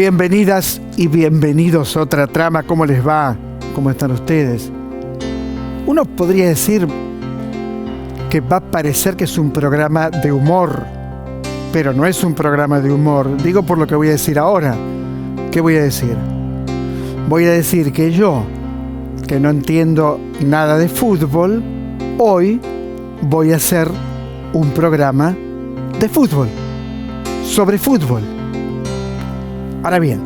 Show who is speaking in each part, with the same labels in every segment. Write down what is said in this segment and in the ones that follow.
Speaker 1: Bienvenidas y bienvenidos a Otra Trama. ¿Cómo les va? ¿Cómo están ustedes? Uno podría decir que va a parecer que es un programa de humor, pero no es un programa de humor. Digo por lo que voy a decir ahora. ¿Qué voy a decir? Voy a decir que yo, que no entiendo nada de fútbol, hoy voy a hacer un programa de fútbol, sobre fútbol. Ahora bien,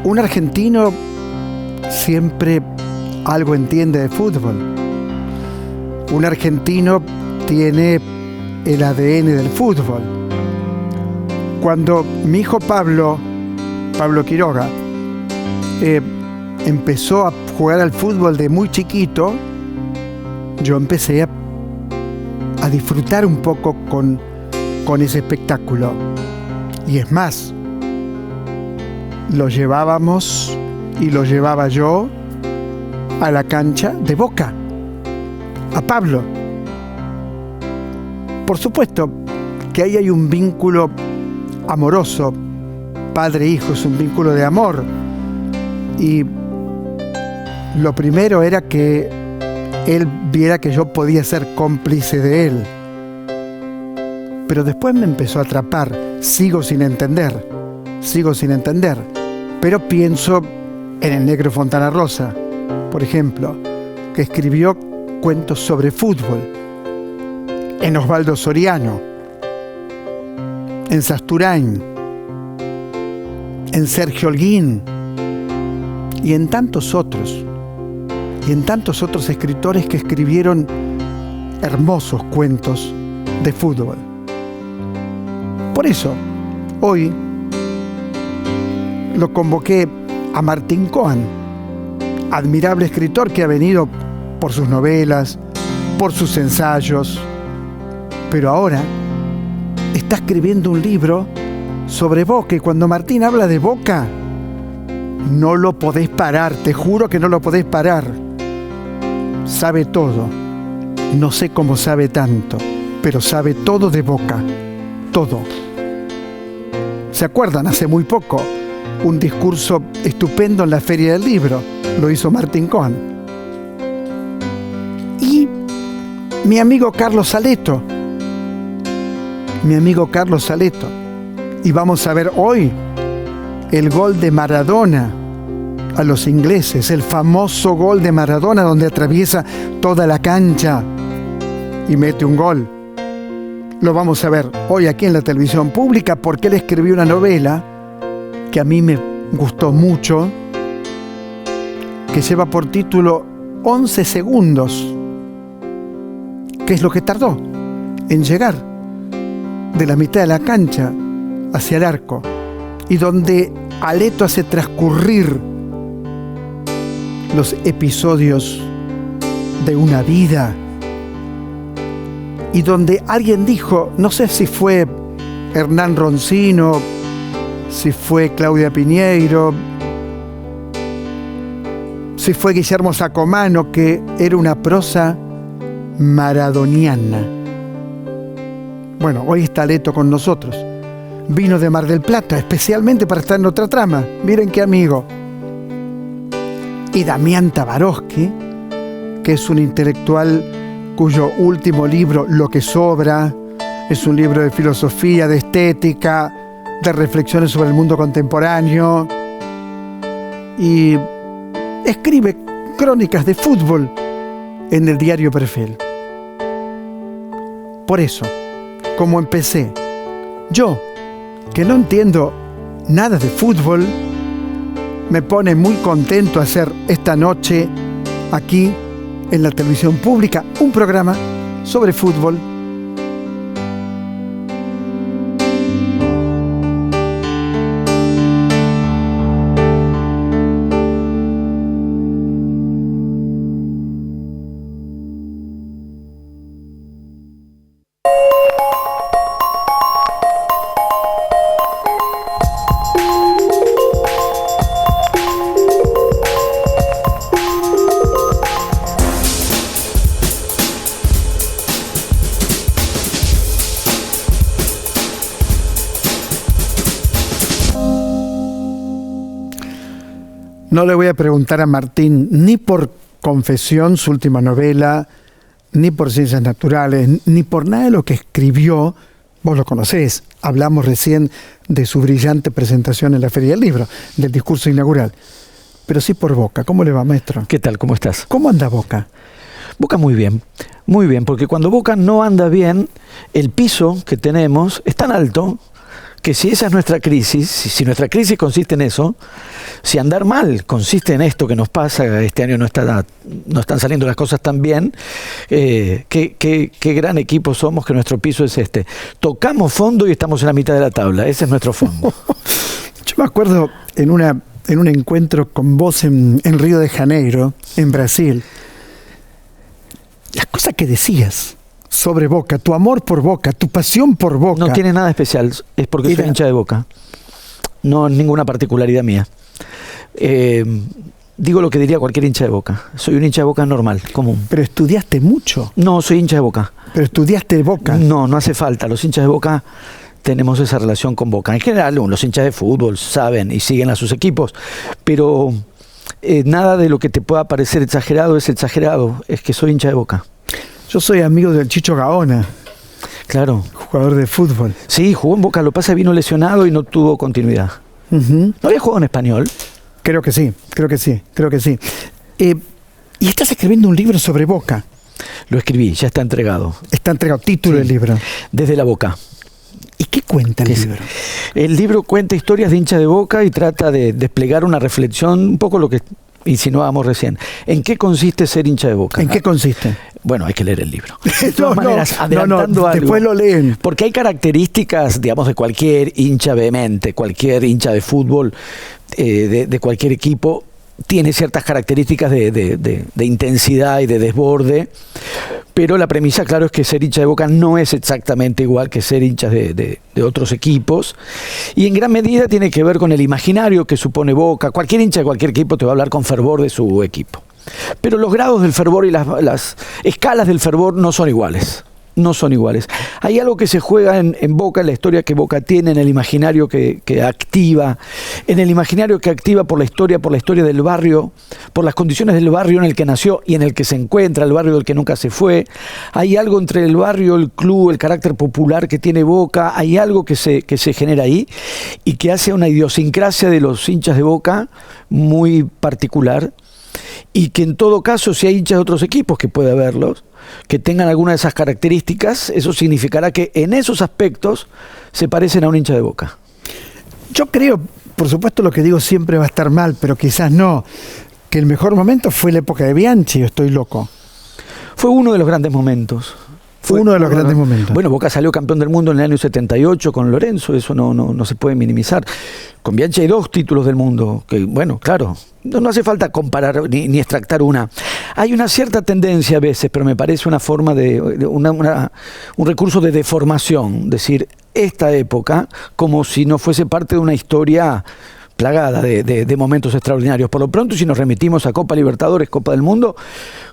Speaker 1: un argentino siempre algo entiende de fútbol. Un argentino tiene el ADN del fútbol. Cuando mi hijo Pablo Quiroga, empezó a jugar al fútbol de muy chiquito, yo empecé a disfrutar un poco con ese espectáculo. Y es más, lo llevábamos y lo llevaba yo a la cancha de Boca, a Pablo. Por supuesto que ahí hay un vínculo amoroso, padre-hijo, es un vínculo de amor. Y lo primero era que él viera que yo podía ser cómplice de él. Pero después me empezó a atrapar, sigo sin entender. Pero pienso en el Negro Fontana Rosa, por ejemplo, que escribió cuentos sobre fútbol, en Osvaldo Soriano, en Sasturain, en Sergio Holguín y en tantos otros escritores que escribieron hermosos cuentos de fútbol. Por eso, hoy lo convoqué a Martín Cohen, admirable escritor que ha venido por sus novelas, por sus ensayos, pero ahora está escribiendo un libro sobre Boca, y cuando Martín habla de Boca, no lo podés parar, te juro que no lo podés parar. Sabe todo, no sé cómo sabe tanto, pero sabe todo de Boca, todo. ¿Se acuerdan? Hace muy poco, un discurso estupendo en la Feria del Libro, lo hizo Martín Cohen. Y mi amigo Carlos Saleto, y vamos a ver hoy el gol de Maradona a los ingleses, el famoso gol de Maradona donde atraviesa toda la cancha y mete un gol. Lo vamos a ver hoy aquí en la televisión pública porque él escribió una novela que a mí me gustó mucho, que lleva por título 11 segundos, que es lo que tardó en llegar de la mitad de la cancha hacia el arco, y donde Aleto hace transcurrir los episodios de una vida, y donde alguien dijo, no sé si fue Hernán Roncino, si fue Claudia Piñeiro, si fue Guillermo Sacomano, que era una prosa maradoniana. Bueno, hoy está Aleto con nosotros. Vino de Mar del Plata, especialmente para estar en Otra Trama. Miren qué amigo. Y Damián Tabarovsky, que es un intelectual cuyo último libro, Lo que sobra, es un libro de filosofía, de estética, de reflexiones sobre el mundo contemporáneo, y escribe crónicas de fútbol en el diario Perfil. Por eso, como empecé, yo, que no entiendo nada de fútbol, me pone muy contento hacer esta noche aquí en la televisión pública un programa sobre fútbol. No le voy a preguntar a Martín ni por Confesión, su última novela, ni por Ciencias Naturales, ni por nada de lo que escribió. Vos lo conocés, hablamos recién de su brillante presentación en la Feria del Libro, del discurso inaugural. Pero sí por Boca. ¿Cómo le va, maestro?
Speaker 2: ¿Qué tal? ¿Cómo estás?
Speaker 1: ¿Cómo anda Boca?
Speaker 2: Boca muy bien, porque cuando Boca no anda bien, el piso que tenemos es tan alto que si esa es nuestra crisis, si nuestra crisis consiste en eso, si andar mal consiste en esto que nos pasa, este año no están saliendo las cosas tan bien, qué gran equipo somos que nuestro piso es este. Tocamos fondo y estamos en la mitad de la tabla, ese es nuestro fondo.
Speaker 1: Yo me acuerdo en un encuentro con vos en Río de Janeiro, en Brasil, las cosas que decías sobre Boca, tu amor por Boca, tu pasión por Boca.
Speaker 2: No tiene nada especial, es porque soy hincha de Boca. No es ninguna particularidad mía. Digo lo que diría cualquier hincha de Boca. Soy un hincha de Boca normal, común.
Speaker 1: ¿Pero estudiaste mucho?
Speaker 2: No, soy hincha de Boca.
Speaker 1: ¿Pero estudiaste Boca?
Speaker 2: No hace falta. Los hinchas de Boca tenemos esa relación con Boca. En general, los hinchas de fútbol saben y siguen a sus equipos, pero nada de lo que te pueda parecer exagerado es exagerado. Es que soy hincha de Boca.
Speaker 1: Yo soy amigo del Chicho Gaona.
Speaker 2: Claro.
Speaker 1: Jugador de fútbol.
Speaker 2: Sí, jugó en Boca, lo pasa vino lesionado y no tuvo continuidad. ¿No había jugado en Español?
Speaker 1: Creo que sí. Y estás escribiendo un libro sobre Boca.
Speaker 2: Lo escribí, ya está entregado.
Speaker 1: Está entregado, título del libro.
Speaker 2: Desde la Boca.
Speaker 1: ¿Y qué cuenta el libro?
Speaker 2: El libro cuenta historias de hinchas de Boca y trata de desplegar una reflexión, un poco lo que insinuábamos recién. ¿En qué consiste ser hincha de Boca?
Speaker 1: ¿En qué consiste?
Speaker 2: Bueno, hay que leer el libro. De todas maneras, adelantando algo.
Speaker 1: Después lo leen.
Speaker 2: Porque hay características, digamos, de cualquier hincha vehemente, cualquier hincha de fútbol, de cualquier equipo, tiene ciertas características de intensidad y de desborde, pero la premisa, claro, es que ser hincha de Boca no es exactamente igual que ser hinchas de otros equipos, y en gran medida tiene que ver con el imaginario que supone Boca. Cualquier hincha de cualquier equipo te va a hablar con fervor de su equipo, pero los grados del fervor y las escalas del fervor no son iguales. No son iguales. Hay algo que se juega en Boca, en la historia que Boca tiene, en el imaginario que activa, por la historia del barrio, por las condiciones del barrio en el que nació y en el que se encuentra, el barrio del que nunca se fue. Hay algo entre el barrio, el club, el carácter popular que tiene Boca, hay algo que se genera ahí y que hace una idiosincrasia de los hinchas de Boca muy particular, y que en todo caso, si hay hinchas de otros equipos, que puede haberlos, que tengan alguna de esas características, eso significará que en esos aspectos se parecen a un hincha de Boca.
Speaker 1: Yo creo, por supuesto lo que digo siempre va a estar mal, pero quizás no, que el mejor momento fue la época de Bianchi, ¿o estoy loco?
Speaker 2: Fue uno de los grandes momentos.
Speaker 1: Fue uno de los grandes momentos.
Speaker 2: Bueno, Boca salió campeón del mundo en el año 78 con Lorenzo, eso no se puede minimizar. Con Bianchi hay 2 títulos del mundo, que bueno, claro, no hace falta comparar ni extractar una. Hay una cierta tendencia a veces, pero me parece una forma un recurso de deformación, decir esta época como si no fuese parte de una historia plagada de momentos extraordinarios. Por lo pronto, si nos remitimos a Copa Libertadores, Copa del Mundo,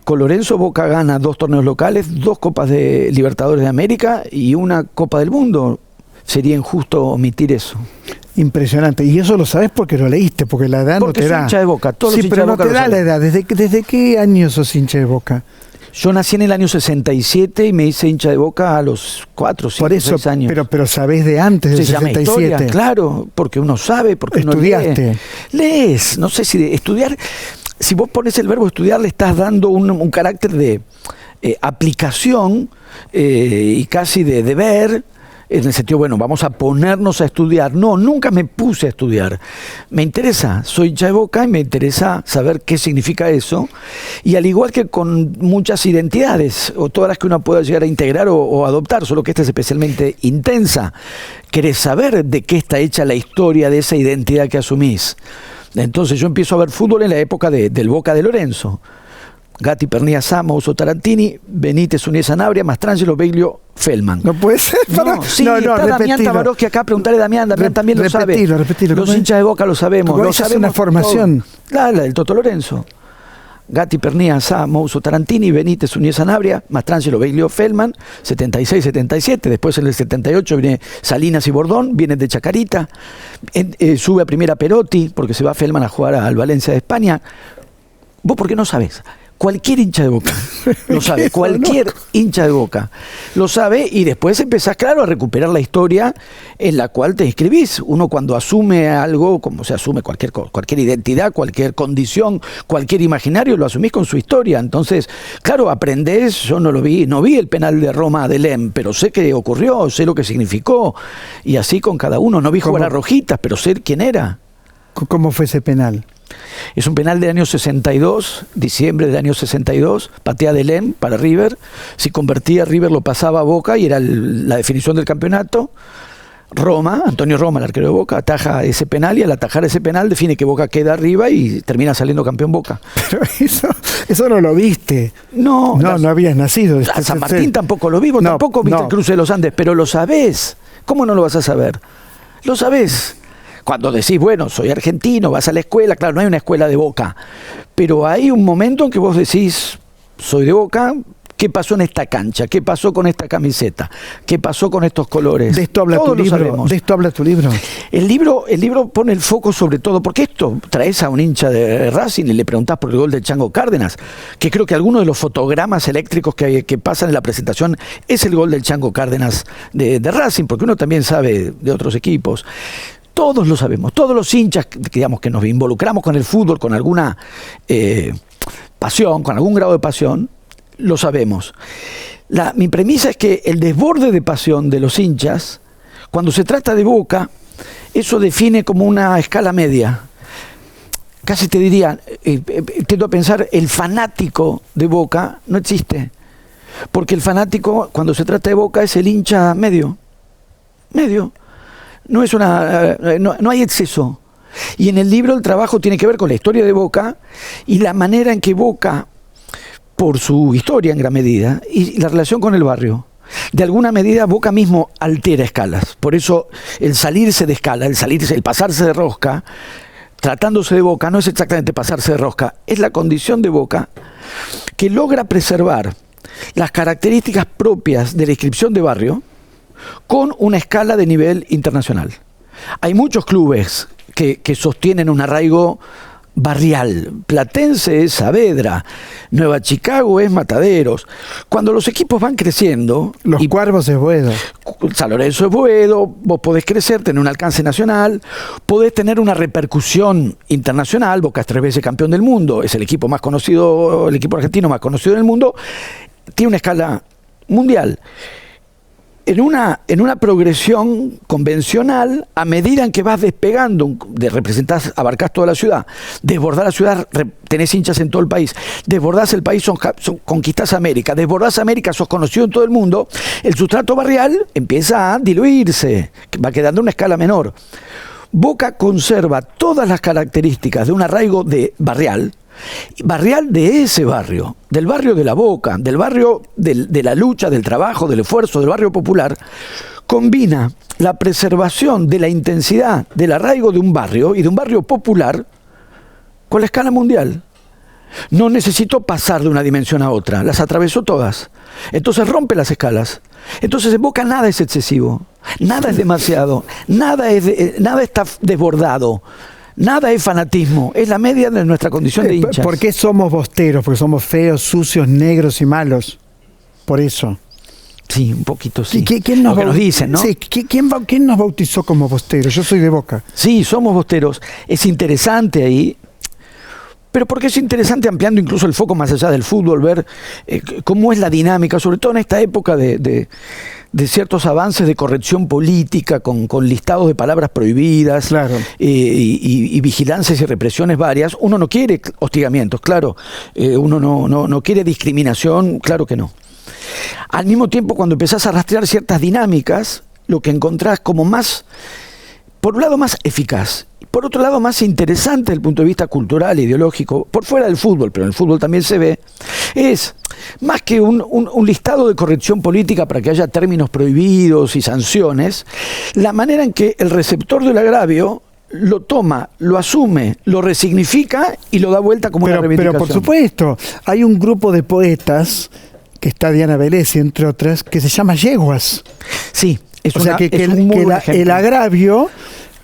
Speaker 2: con Lorenzo Boca gana 2 torneos locales, 2 Copas de Libertadores de América y una Copa del Mundo. Sería injusto omitir eso.
Speaker 1: Impresionante. Y eso lo sabes porque lo leíste, porque la edad no te da.
Speaker 2: Porque soy hincha de Boca. Todos los hinchas
Speaker 1: pero
Speaker 2: de Boca
Speaker 1: no te da la edad. ¿Desde qué año sos hincha de Boca?
Speaker 2: Yo nací en el año 67 y me hice hincha de Boca a los 4, 5, 6 años.
Speaker 1: Pero sabés de antes del 67.
Speaker 2: Historia, claro, porque uno sabe, porque uno
Speaker 1: estudiaste.
Speaker 2: Lees, no sé si de estudiar, si vos pones el verbo estudiar le estás dando un carácter de aplicación y casi de deber, en el sentido, bueno, vamos a ponernos a estudiar. No, nunca me puse a estudiar. Me interesa, soy hincha de Boca y me interesa saber qué significa eso. Y al igual que con muchas identidades, o todas las que uno pueda llegar a integrar o adoptar, solo que esta es especialmente intensa, querés saber de qué está hecha la historia de esa identidad que asumís. Entonces yo empiezo a ver fútbol en la época del Boca de Lorenzo. Gatti, Pernía, Sama, Uso Tarantini, Benítez, Unía, Sanabria, Mastrangelo, Beglio, Feldman.
Speaker 1: No puede ser.
Speaker 2: Está Damián Tabarowski acá, preguntarle a Damián también lo sabe.
Speaker 1: Repetilo.
Speaker 2: Los hinchas de Boca lo sabemos.
Speaker 1: Lo sabemos. Es una formación.
Speaker 2: La del Toto Lorenzo. Gatti, Pernía, Sá, Mouso, Tarantini, Benítez, Uñez, Sanabria, Mastrangelo, Beglio, Feldman, 76-77, después en el 78 viene Salinas y Bordón, viene de Chacarita, sube a primera Perotti, porque se va Feldman a jugar al Valencia de España. ¿Vos por qué no sabés? Cualquier hincha de Boca lo sabe, cualquier hincha de Boca lo sabe, y después empezás, claro, a recuperar la historia en la cual te inscribís. Uno cuando asume algo, como se asume cualquier identidad, cualquier condición, cualquier imaginario, lo asumís con su historia. Entonces, claro, aprendés, yo no vi el penal de Roma de Lem, pero sé que ocurrió, sé lo que significó, y así con cada uno. No vi jugar a Rojitas, pero sé quién era.
Speaker 1: ¿Cómo fue ese penal?
Speaker 2: Es un penal del año 62, diciembre del año 62, patea de Lem para River. Si convertía, River lo pasaba a Boca y era la definición del campeonato. Antonio Roma, el arquero de Boca, ataja ese penal, y al atajar ese penal define que Boca queda arriba y termina saliendo campeón Boca.
Speaker 1: Pero eso no lo viste. No habías nacido.
Speaker 2: San Martín tampoco lo vi, tampoco viste el cruce de los Andes, pero lo sabés. ¿Cómo no lo vas a saber? Lo sabés. Cuando decís, bueno, soy argentino, vas a la escuela, claro, no hay una escuela de Boca, pero hay un momento en que vos decís, soy de Boca, ¿qué pasó en esta cancha? ¿Qué pasó con esta camiseta? ¿Qué pasó con estos colores?
Speaker 1: De esto habla tu libro. De esto habla tu libro.
Speaker 2: El libro pone el foco sobre todo, porque esto traes a un hincha de Racing y le preguntás por el gol del Chango Cárdenas, que creo que alguno de los fotogramas eléctricos que pasan en la presentación es el gol del Chango Cárdenas de Racing, porque uno también sabe de otros equipos. Todos lo sabemos, todos los hinchas, digamos, que nos involucramos con el fútbol con alguna pasión, con algún grado de pasión, lo sabemos. Mi premisa es que el desborde de pasión de los hinchas, cuando se trata de Boca, eso define como una escala media. Casi te diría, tiendo a pensar, el fanático de Boca no existe. Porque el fanático, cuando se trata de Boca, es el hincha medio. No hay exceso. Y en el libro el trabajo tiene que ver con la historia de Boca y la manera en que Boca, por su historia en gran medida, y la relación con el barrio, de alguna medida Boca mismo altera escalas. Por eso el salirse de escala, el pasarse de rosca, tratándose de Boca, no es exactamente pasarse de rosca, es la condición de Boca que logra preservar las características propias de la inscripción de barrio con una escala de nivel internacional. Hay muchos clubes que sostienen un arraigo barrial. Platense es Saavedra, Nueva Chicago es Mataderos. Cuando los equipos van creciendo...
Speaker 1: Los Cuervos es Boedo.
Speaker 2: San Lorenzo es Boedo, vos podés crecer, tener un alcance nacional, podés tener una repercusión internacional. Boca es 3 veces campeón del mundo, es el equipo más conocido, el equipo argentino más conocido del mundo, tiene una escala mundial. En una progresión convencional, a medida en que vas despegando, representás, abarcás toda la ciudad, desbordás la ciudad, tenés hinchas en todo el país, desbordás el país, conquistás América, desbordás América, sos conocido en todo el mundo, el sustrato barrial empieza a diluirse, va quedando una escala menor. Boca conserva todas las características de un arraigo barrial de ese barrio, del barrio de la Boca, del barrio de la lucha, del trabajo, del esfuerzo, del barrio popular, combina la preservación de la intensidad del arraigo de un barrio y de un barrio popular con la escala mundial. No necesitó pasar de una dimensión a otra, las atravesó todas. Entonces rompe las escalas. Entonces en Boca nada es excesivo, nada es demasiado, nada está desbordado. Nada es fanatismo, es la media de nuestra condición de hinchas.
Speaker 1: ¿Por qué somos bosteros? Porque somos feos, sucios, negros y malos. Por eso.
Speaker 2: Sí, un poquito sí.
Speaker 1: ¿Quién
Speaker 2: nos dicen, ¿no?
Speaker 1: Sí, ¿quién nos bautizó como bosteros? Yo soy de Boca.
Speaker 2: Sí, somos bosteros. Es interesante ahí. Pero porque es interesante, ampliando incluso el foco más allá del fútbol, ver cómo es la dinámica, sobre todo en esta época de ciertos avances de corrección política, con listados de palabras prohibidas,
Speaker 1: claro.
Speaker 2: Y vigilancias y represiones varias. Uno no quiere hostigamientos, claro. Uno no quiere discriminación, claro que no. Al mismo tiempo, cuando empezás a rastrear ciertas dinámicas, lo que encontrás como más, por un lado, más eficaz, por otro lado, más interesante desde el punto de vista cultural e ideológico, por fuera del fútbol, pero en el fútbol también se ve, es más que un listado de corrección política para que haya términos prohibidos y sanciones, la manera en que el receptor del agravio lo toma, lo asume, lo resignifica y lo da vuelta como una reivindicación.
Speaker 1: Pero por supuesto, hay un grupo de poetas, que está Diana Vélez, entre otras, que se llama yeguas.
Speaker 2: Sí, es
Speaker 1: el agravio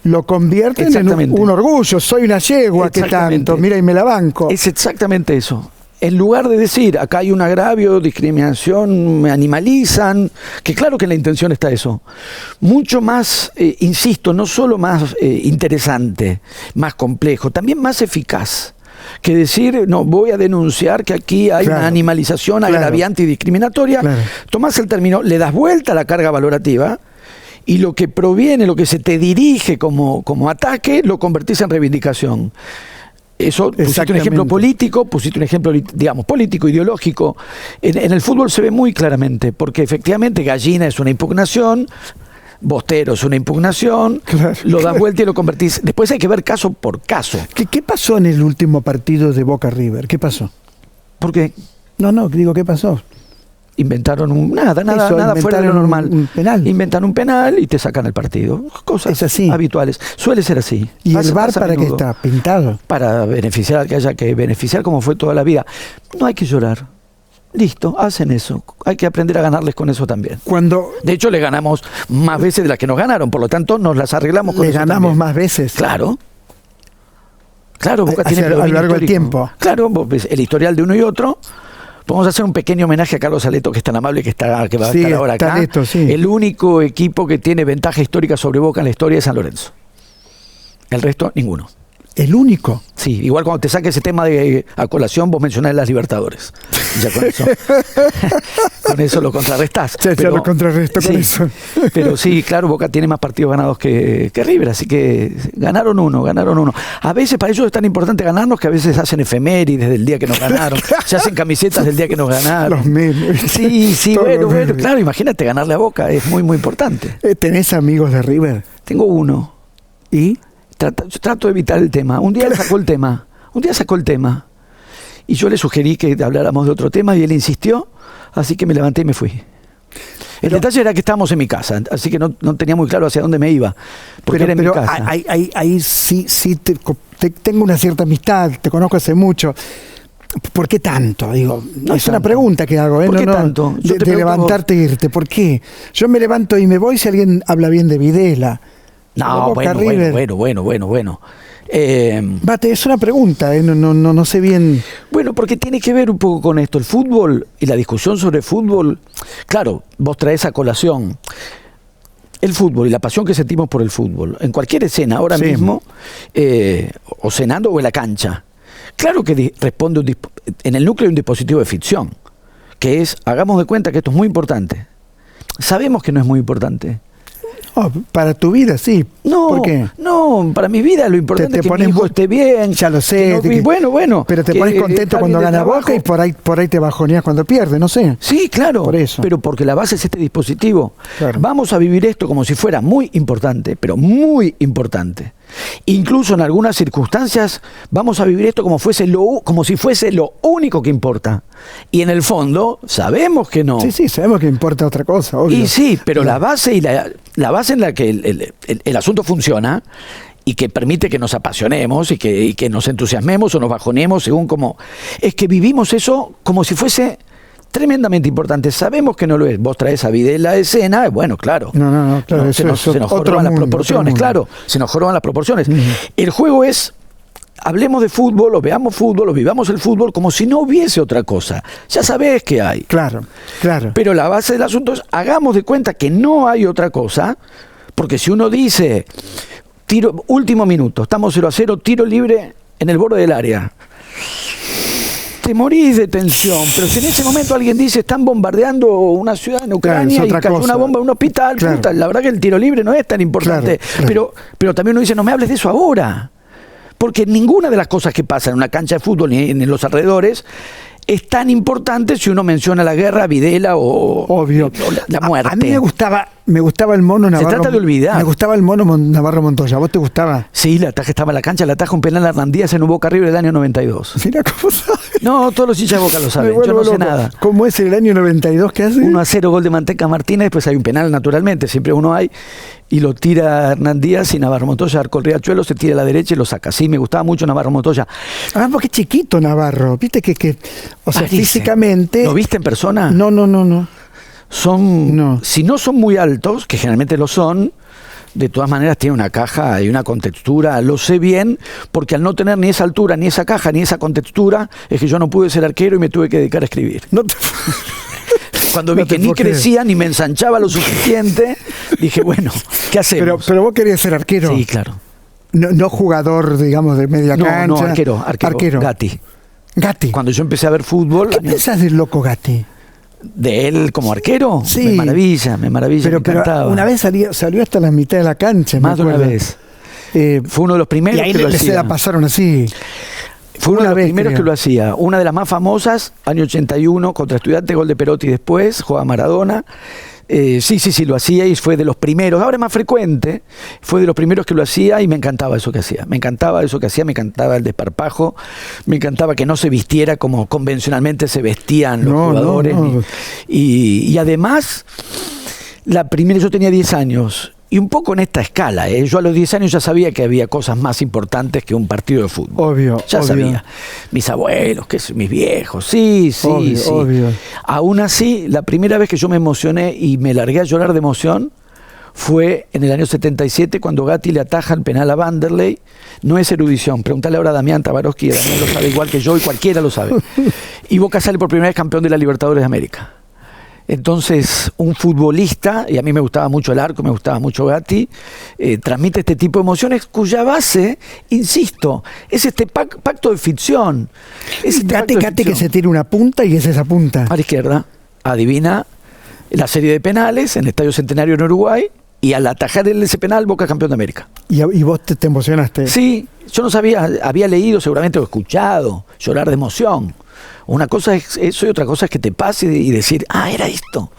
Speaker 1: lo convierte en un orgullo. Soy una yegua, que tanto, mira, y me la banco.
Speaker 2: Es exactamente eso. En lugar de decir, acá hay un agravio, discriminación, me animalizan, que claro que en la intención está eso. Mucho más, insisto, no solo más interesante, más complejo, también más eficaz. Que decir, no, voy a denunciar que aquí hay una animalización agraviante y discriminatoria. Tomás el término, le das vuelta a la carga valorativa y lo que proviene, lo que se te dirige como ataque, lo convertís en reivindicación. Eso, pusiste un ejemplo político, pusiste un ejemplo, digamos, político, ideológico. En el fútbol se ve muy claramente, porque efectivamente Gallina es una impugnación, Bostero es una impugnación, lo das vuelta y lo convertís. Después hay que ver caso por caso.
Speaker 1: ¿Qué pasó en el último partido de Boca River? ¿Qué pasó?
Speaker 2: ¿Por qué?
Speaker 1: No, digo, ¿qué pasó?
Speaker 2: Inventaron nada fuera de lo normal.
Speaker 1: Un penal.
Speaker 2: Inventan un penal y te sacan el partido. Cosas habituales. Suele ser así.
Speaker 1: ¿Y el VAR para qué está? ¿Pintado?
Speaker 2: Para beneficiar al que haya que beneficiar, como fue toda la vida. No hay que llorar. Listo, hacen eso. Hay que aprender a ganarles con eso también. De hecho, le ganamos más veces de las que nos ganaron. Por lo tanto, nos las arreglamos con eso.
Speaker 1: Le ganamos más veces.
Speaker 2: Claro. Boca tiene
Speaker 1: a lo largo del tiempo.
Speaker 2: Claro, el historial de uno y otro. Vamos a hacer un pequeño homenaje a Carlos Aleto, que es tan amable que va a estar ahora acá.
Speaker 1: Aleto, sí.
Speaker 2: El único equipo que tiene ventaja histórica sobre Boca en la historia es San Lorenzo. El resto, ninguno.
Speaker 1: ¿El único?
Speaker 2: Sí, igual cuando te saque ese tema a colación, vos mencionás las Libertadores. Ya con eso lo contrarrestás.
Speaker 1: Ya lo contrarresto con eso.
Speaker 2: Pero sí, claro, Boca tiene más partidos ganados que River, así que ganaron uno. A veces para ellos es tan importante ganarnos que a veces hacen efemérides del día que nos ganaron, se hacen camisetas del día que nos ganaron.
Speaker 1: Los memes.
Speaker 2: Sí, bueno, claro, imagínate ganarle a Boca, es muy, muy importante.
Speaker 1: ¿Tenés amigos de River?
Speaker 2: Tengo uno.
Speaker 1: ¿Y?
Speaker 2: Trato de evitar el tema. Un día sacó el tema. Y yo le sugerí que habláramos de otro tema y él insistió, así que me levanté y me fui. El detalle era que estábamos en mi casa, así que no tenía muy claro hacia dónde me iba, porque era en mi casa.
Speaker 1: Ahí sí tengo una cierta amistad, te conozco hace mucho. ¿Por qué tanto? Digo, es una pregunta que hago.
Speaker 2: ¿Por qué tanto?
Speaker 1: De levantarte e irte. ¿Por qué? Yo me levanto y me voy si alguien habla bien de Videla.
Speaker 2: No, bueno.
Speaker 1: Es una pregunta, no sé bien.
Speaker 2: Bueno, porque tiene que ver un poco con esto. El fútbol y la discusión sobre fútbol, claro, vos traes a colación el fútbol y la pasión que sentimos por el fútbol. En cualquier escena, ahora mismo, o cenando o en la cancha. Claro que responde en el núcleo de un dispositivo de ficción, que es, hagamos de cuenta que esto es muy importante. Sabemos que no es muy importante.
Speaker 1: Oh, para tu vida, sí.
Speaker 2: No,
Speaker 1: ¿por qué?
Speaker 2: No, para mi vida lo importante es que mi hijo esté bien.
Speaker 1: Ya lo sé.
Speaker 2: Bueno.
Speaker 1: Pero te pones contento cuando gana Boca y por ahí te bajoneas cuando pierde, no sé.
Speaker 2: Sí, claro.
Speaker 1: Por eso.
Speaker 2: Pero porque la base es este dispositivo.
Speaker 1: Claro.
Speaker 2: Vamos a vivir esto como si fuera muy importante, pero muy importante. Incluso en algunas circunstancias vamos a vivir esto como si fuese lo único que importa. Y en el fondo sabemos que no.
Speaker 1: Sí, sabemos que importa otra cosa, obvio.
Speaker 2: Y sí, pero la base en la que el asunto funciona y que permite que nos apasionemos y que nos entusiasmemos o nos bajonemos según como es que vivimos eso como si fuese tremendamente importante. Sabemos que no lo es. Vos traes a Videla a escena, bueno, claro.
Speaker 1: No, claro.
Speaker 2: Se nos joroban las proporciones, claro. Se nos joroban las proporciones. El juego es, hablemos de fútbol, o veamos fútbol, o vivamos el fútbol como si no hubiese otra cosa. Ya sabés que hay.
Speaker 1: Claro.
Speaker 2: Pero la base del asunto es, hagamos de cuenta que no hay otra cosa, porque si uno dice, último minuto, estamos 0-0, tiro libre en el borde del área. Te morís de tensión, pero si en ese momento alguien dice están bombardeando una ciudad en Ucrania y cayó una bomba en un hospital, puta, la verdad que el tiro libre no es tan importante. Claro. Pero también uno dice, no me hables de eso ahora, porque ninguna de las cosas que pasan en una cancha de fútbol ni en los alrededores es tan importante si uno menciona la guerra, Videla o
Speaker 1: obvio.
Speaker 2: La muerte.
Speaker 1: A mí me gustaba Me gustaba el mono Navarro.
Speaker 2: Se trata de olvidar.
Speaker 1: Me gustaba el mono Navarro Montoya. ¿A vos te gustaba?
Speaker 2: Sí, la ataja estaba en la cancha, la ataja un penal a Hernán Díaz en un Boca River del año 92.
Speaker 1: Mira cómo sabe.
Speaker 2: No, todos los hinchas de Boca lo saben, yo no sé nada.
Speaker 1: ¿Cómo es el año 92? ¿Qué hace?
Speaker 2: 1-0 gol de Manteca Martínez, después hay un penal naturalmente, siempre uno hay, y lo tira Hernán Díaz y Navarro Montoya, arco el Riachuelo, se tira a la derecha y lo saca. Sí, me gustaba mucho Navarro Montoya.
Speaker 1: Ah, porque es chiquito Navarro, viste que o sea,
Speaker 2: Parece.
Speaker 1: Físicamente...
Speaker 2: ¿Lo viste en persona?
Speaker 1: No.
Speaker 2: Si no son muy altos, que generalmente lo son, de todas maneras tiene una caja y una contextura, lo sé bien, porque al no tener ni esa altura, ni esa caja, ni esa contextura, es que yo no pude ser arquero y me tuve que dedicar a escribir. Cuando vi que ni crecía ni me ensanchaba lo suficiente, dije, bueno, ¿qué hacemos?
Speaker 1: Pero vos querías ser arquero.
Speaker 2: Sí, claro.
Speaker 1: No jugador, digamos, de media cancha.
Speaker 2: No, arquero. Gatti. Cuando yo empecé a ver fútbol...
Speaker 1: ¿Qué pensás del loco Gatti?
Speaker 2: ¿De él como arquero?
Speaker 1: Sí.
Speaker 2: Me maravilla, me encantaba.
Speaker 1: Pero una vez salió hasta la mitad de la cancha.
Speaker 2: Más de una vez. Fue uno de los primeros
Speaker 1: y ahí
Speaker 2: que lo hacía.
Speaker 1: Se la pasaron así.
Speaker 2: Fue uno de los primeros que lo hacía. Una de las más famosas, año 81, contra Estudiantes, gol de Perotti después, jugaba Maradona. Sí, lo hacía y fue de los primeros. Ahora es más frecuente. Fue de los primeros que lo hacía y me encantaba eso que hacía. Me encantaba el desparpajo. Me encantaba que no se vistiera como convencionalmente se vestían los jugadores.
Speaker 1: No.
Speaker 2: Y además, yo tenía 10 años. Y un poco en esta escala, yo a los 10 años ya sabía que había cosas más importantes que un partido de fútbol.
Speaker 1: Obvio.
Speaker 2: Sabía. Mis abuelos, mis viejos, sí.
Speaker 1: Obvio.
Speaker 2: Aún así, la primera vez que yo me emocioné y me largué a llorar de emoción fue en el año 77 cuando Gatti le ataja el penal a Vanderlei. No es erudición, preguntale ahora a Damián Tabarovsky, Damián lo sabe igual que yo y cualquiera lo sabe. Y Boca sale por primera vez campeón de la Libertadores de América. Entonces, un futbolista, y a mí me gustaba mucho el arco, me gustaba mucho Gatti, transmite este tipo de emociones cuya base, insisto, es este pacto de ficción.
Speaker 1: Gatti que se tira una punta y es esa punta.
Speaker 2: A la izquierda, adivina la serie de penales en el Estadio Centenario en Uruguay, y al atajar ese penal, Boca campeón de América.
Speaker 1: ¿Y vos te emocionaste?
Speaker 2: Sí, yo no sabía, había leído seguramente o escuchado, llorar de emoción. Una cosa es eso y otra cosa es que te pase y decir, era esto.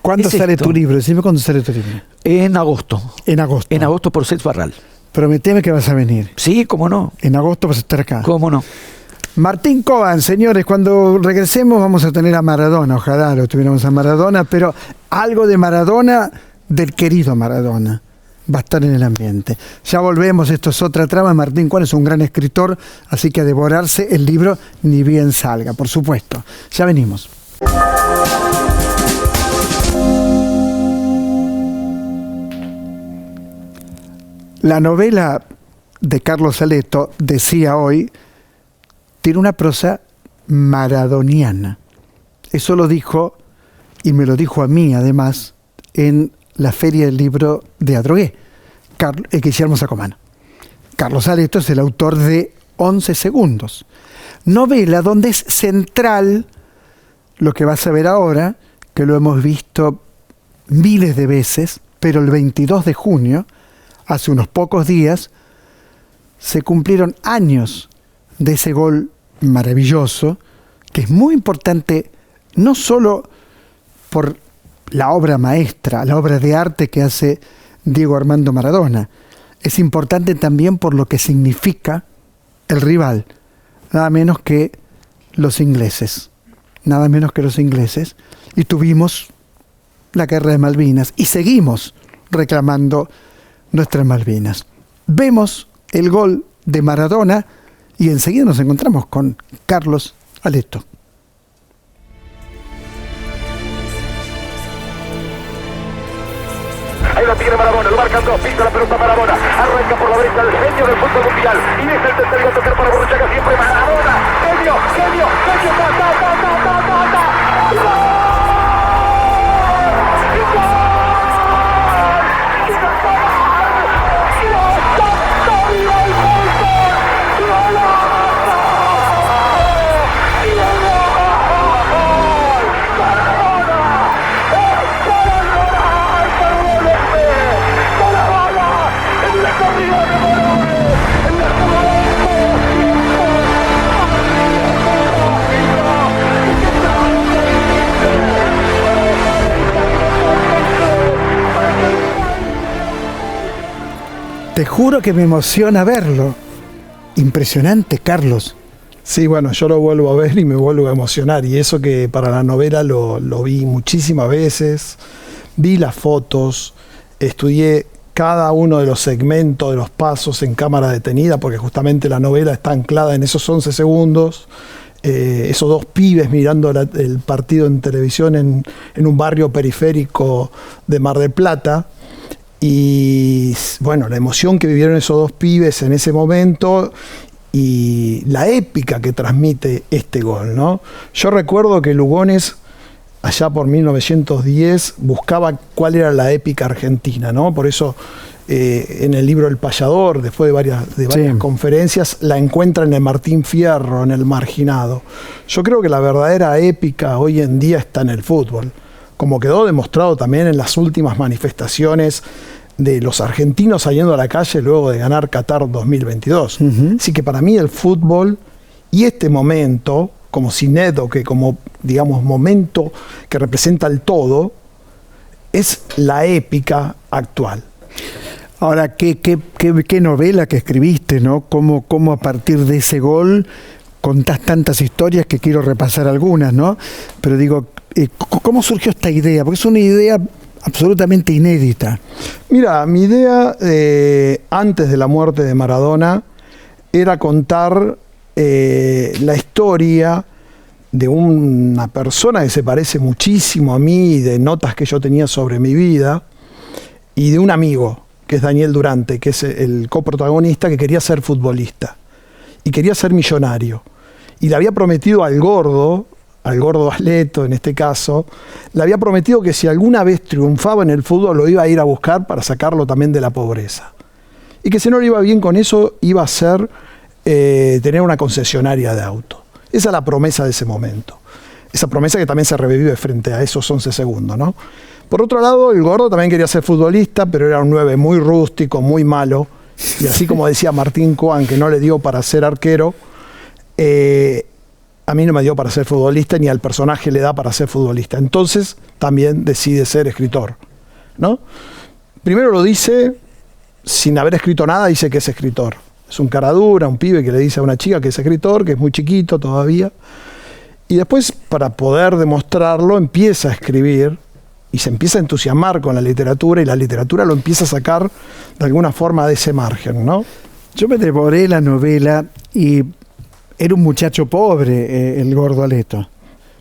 Speaker 1: ¿Cuándo sale tu libro? Decime cuándo sale tu libro.
Speaker 2: En agosto.
Speaker 1: En agosto
Speaker 2: por Sets Barral.
Speaker 1: Prometeme que vas a venir.
Speaker 2: Sí, cómo no.
Speaker 1: En agosto vas a estar acá.
Speaker 2: Cómo no.
Speaker 1: Martín Cobán, señores, cuando regresemos vamos a tener a Maradona. Ojalá lo tuviéramos a Maradona, pero algo de Maradona, del querido Maradona, va a estar en el ambiente. Ya volvemos, esto es Otra Trama. Martín Cobán es un gran escritor, así que a devorarse el libro ni bien salga, por supuesto. Ya venimos. La novela de Carlos Aleto, decía hoy, tiene una prosa maradoniana. Eso lo dijo, y me lo dijo a mí además, en la Feria del Libro de Adrogué, Guillermo Sacomano. Carlos Aleto es el autor de 11 segundos, novela donde es central lo que vas a ver ahora, que lo hemos visto miles de veces, pero el 22 de junio, hace unos pocos días, se cumplieron años de ese gol maravilloso, que es muy importante no solo por la obra maestra, la obra de arte que hace Diego Armando Maradona, es importante también por lo que significa el rival, nada menos que los ingleses, y tuvimos la guerra de Malvinas, y seguimos reclamando nuestras Malvinas. Vemos el gol de Maradona y enseguida nos encontramos con Carlos Aleto.
Speaker 3: Ahí lo tiene Maradona, lo marcan dos, pisa la pelota Maradona, arranca por la derecha el genio del fútbol mundial, y es el tercero a tocar para Borruchaga, siempre Maradona, genio,
Speaker 1: Te juro que me emociona verlo. Impresionante, Carlos.
Speaker 4: Sí, bueno, yo lo vuelvo a ver y me vuelvo a emocionar. Y eso que para la novela lo vi muchísimas veces. Vi las fotos, estudié cada uno de los segmentos de los pasos en cámara detenida, porque justamente la novela está anclada en esos 11 segundos. Esos dos pibes mirando el partido en televisión en un barrio periférico de Mar del Plata. Y bueno, la emoción que vivieron esos dos pibes en ese momento y la épica que transmite este gol, ¿no? Yo recuerdo que Lugones, allá por 1910, buscaba cuál era la épica argentina, ¿no? Por eso en el libro El Payador, después de varias conferencias, la encuentra en el Martín Fierro, en El Marginado. Yo creo que la verdadera épica hoy en día está en el fútbol, como quedó demostrado también en las últimas manifestaciones de los argentinos saliendo a la calle luego de ganar Qatar 2022. Así que para mí el fútbol y este momento, como Cinedo, que como, digamos, momento que representa el todo, es la épica actual.
Speaker 1: Ahora, qué novela que escribiste, ¿no? Cómo a partir de ese gol contás tantas historias que quiero repasar algunas, ¿no? Pero digo, ¿cómo surgió esta idea? Porque es una idea absolutamente inédita.
Speaker 4: Mira, mi idea antes de la muerte de Maradona era contar la historia de una persona que se parece muchísimo a mí, de notas que yo tenía sobre mi vida, y de un amigo, que es Daniel Durante, que es el coprotagonista, que quería ser futbolista y quería ser millonario. Y le había prometido al gordo Asleto en este caso, le había prometido que si alguna vez triunfaba en el fútbol lo iba a ir a buscar para sacarlo también de la pobreza. Y que si no le iba bien con eso, iba a ser tener una concesionaria de auto. Esa es la promesa de ese momento. Esa promesa que también se revive frente a esos 11 segundos, ¿no? Por otro lado, el gordo también quería ser futbolista, pero era un 9 muy rústico, muy malo. Y así como decía Martín Coan, que no le dio para ser arquero, a mí no me dio para ser futbolista, ni al personaje le da para ser futbolista. Entonces también decide ser escritor, ¿no? Primero lo dice, sin haber escrito nada, dice que es escritor. Es un caradura, un pibe que le dice a una chica que es escritor, que es muy chiquito todavía. Y después, para poder demostrarlo, empieza a escribir y se empieza a entusiasmar con la literatura, y la literatura lo empieza a sacar de alguna forma de ese margen, ¿no?
Speaker 1: Yo me devoré la novela y era un muchacho pobre, el gordo Aleto.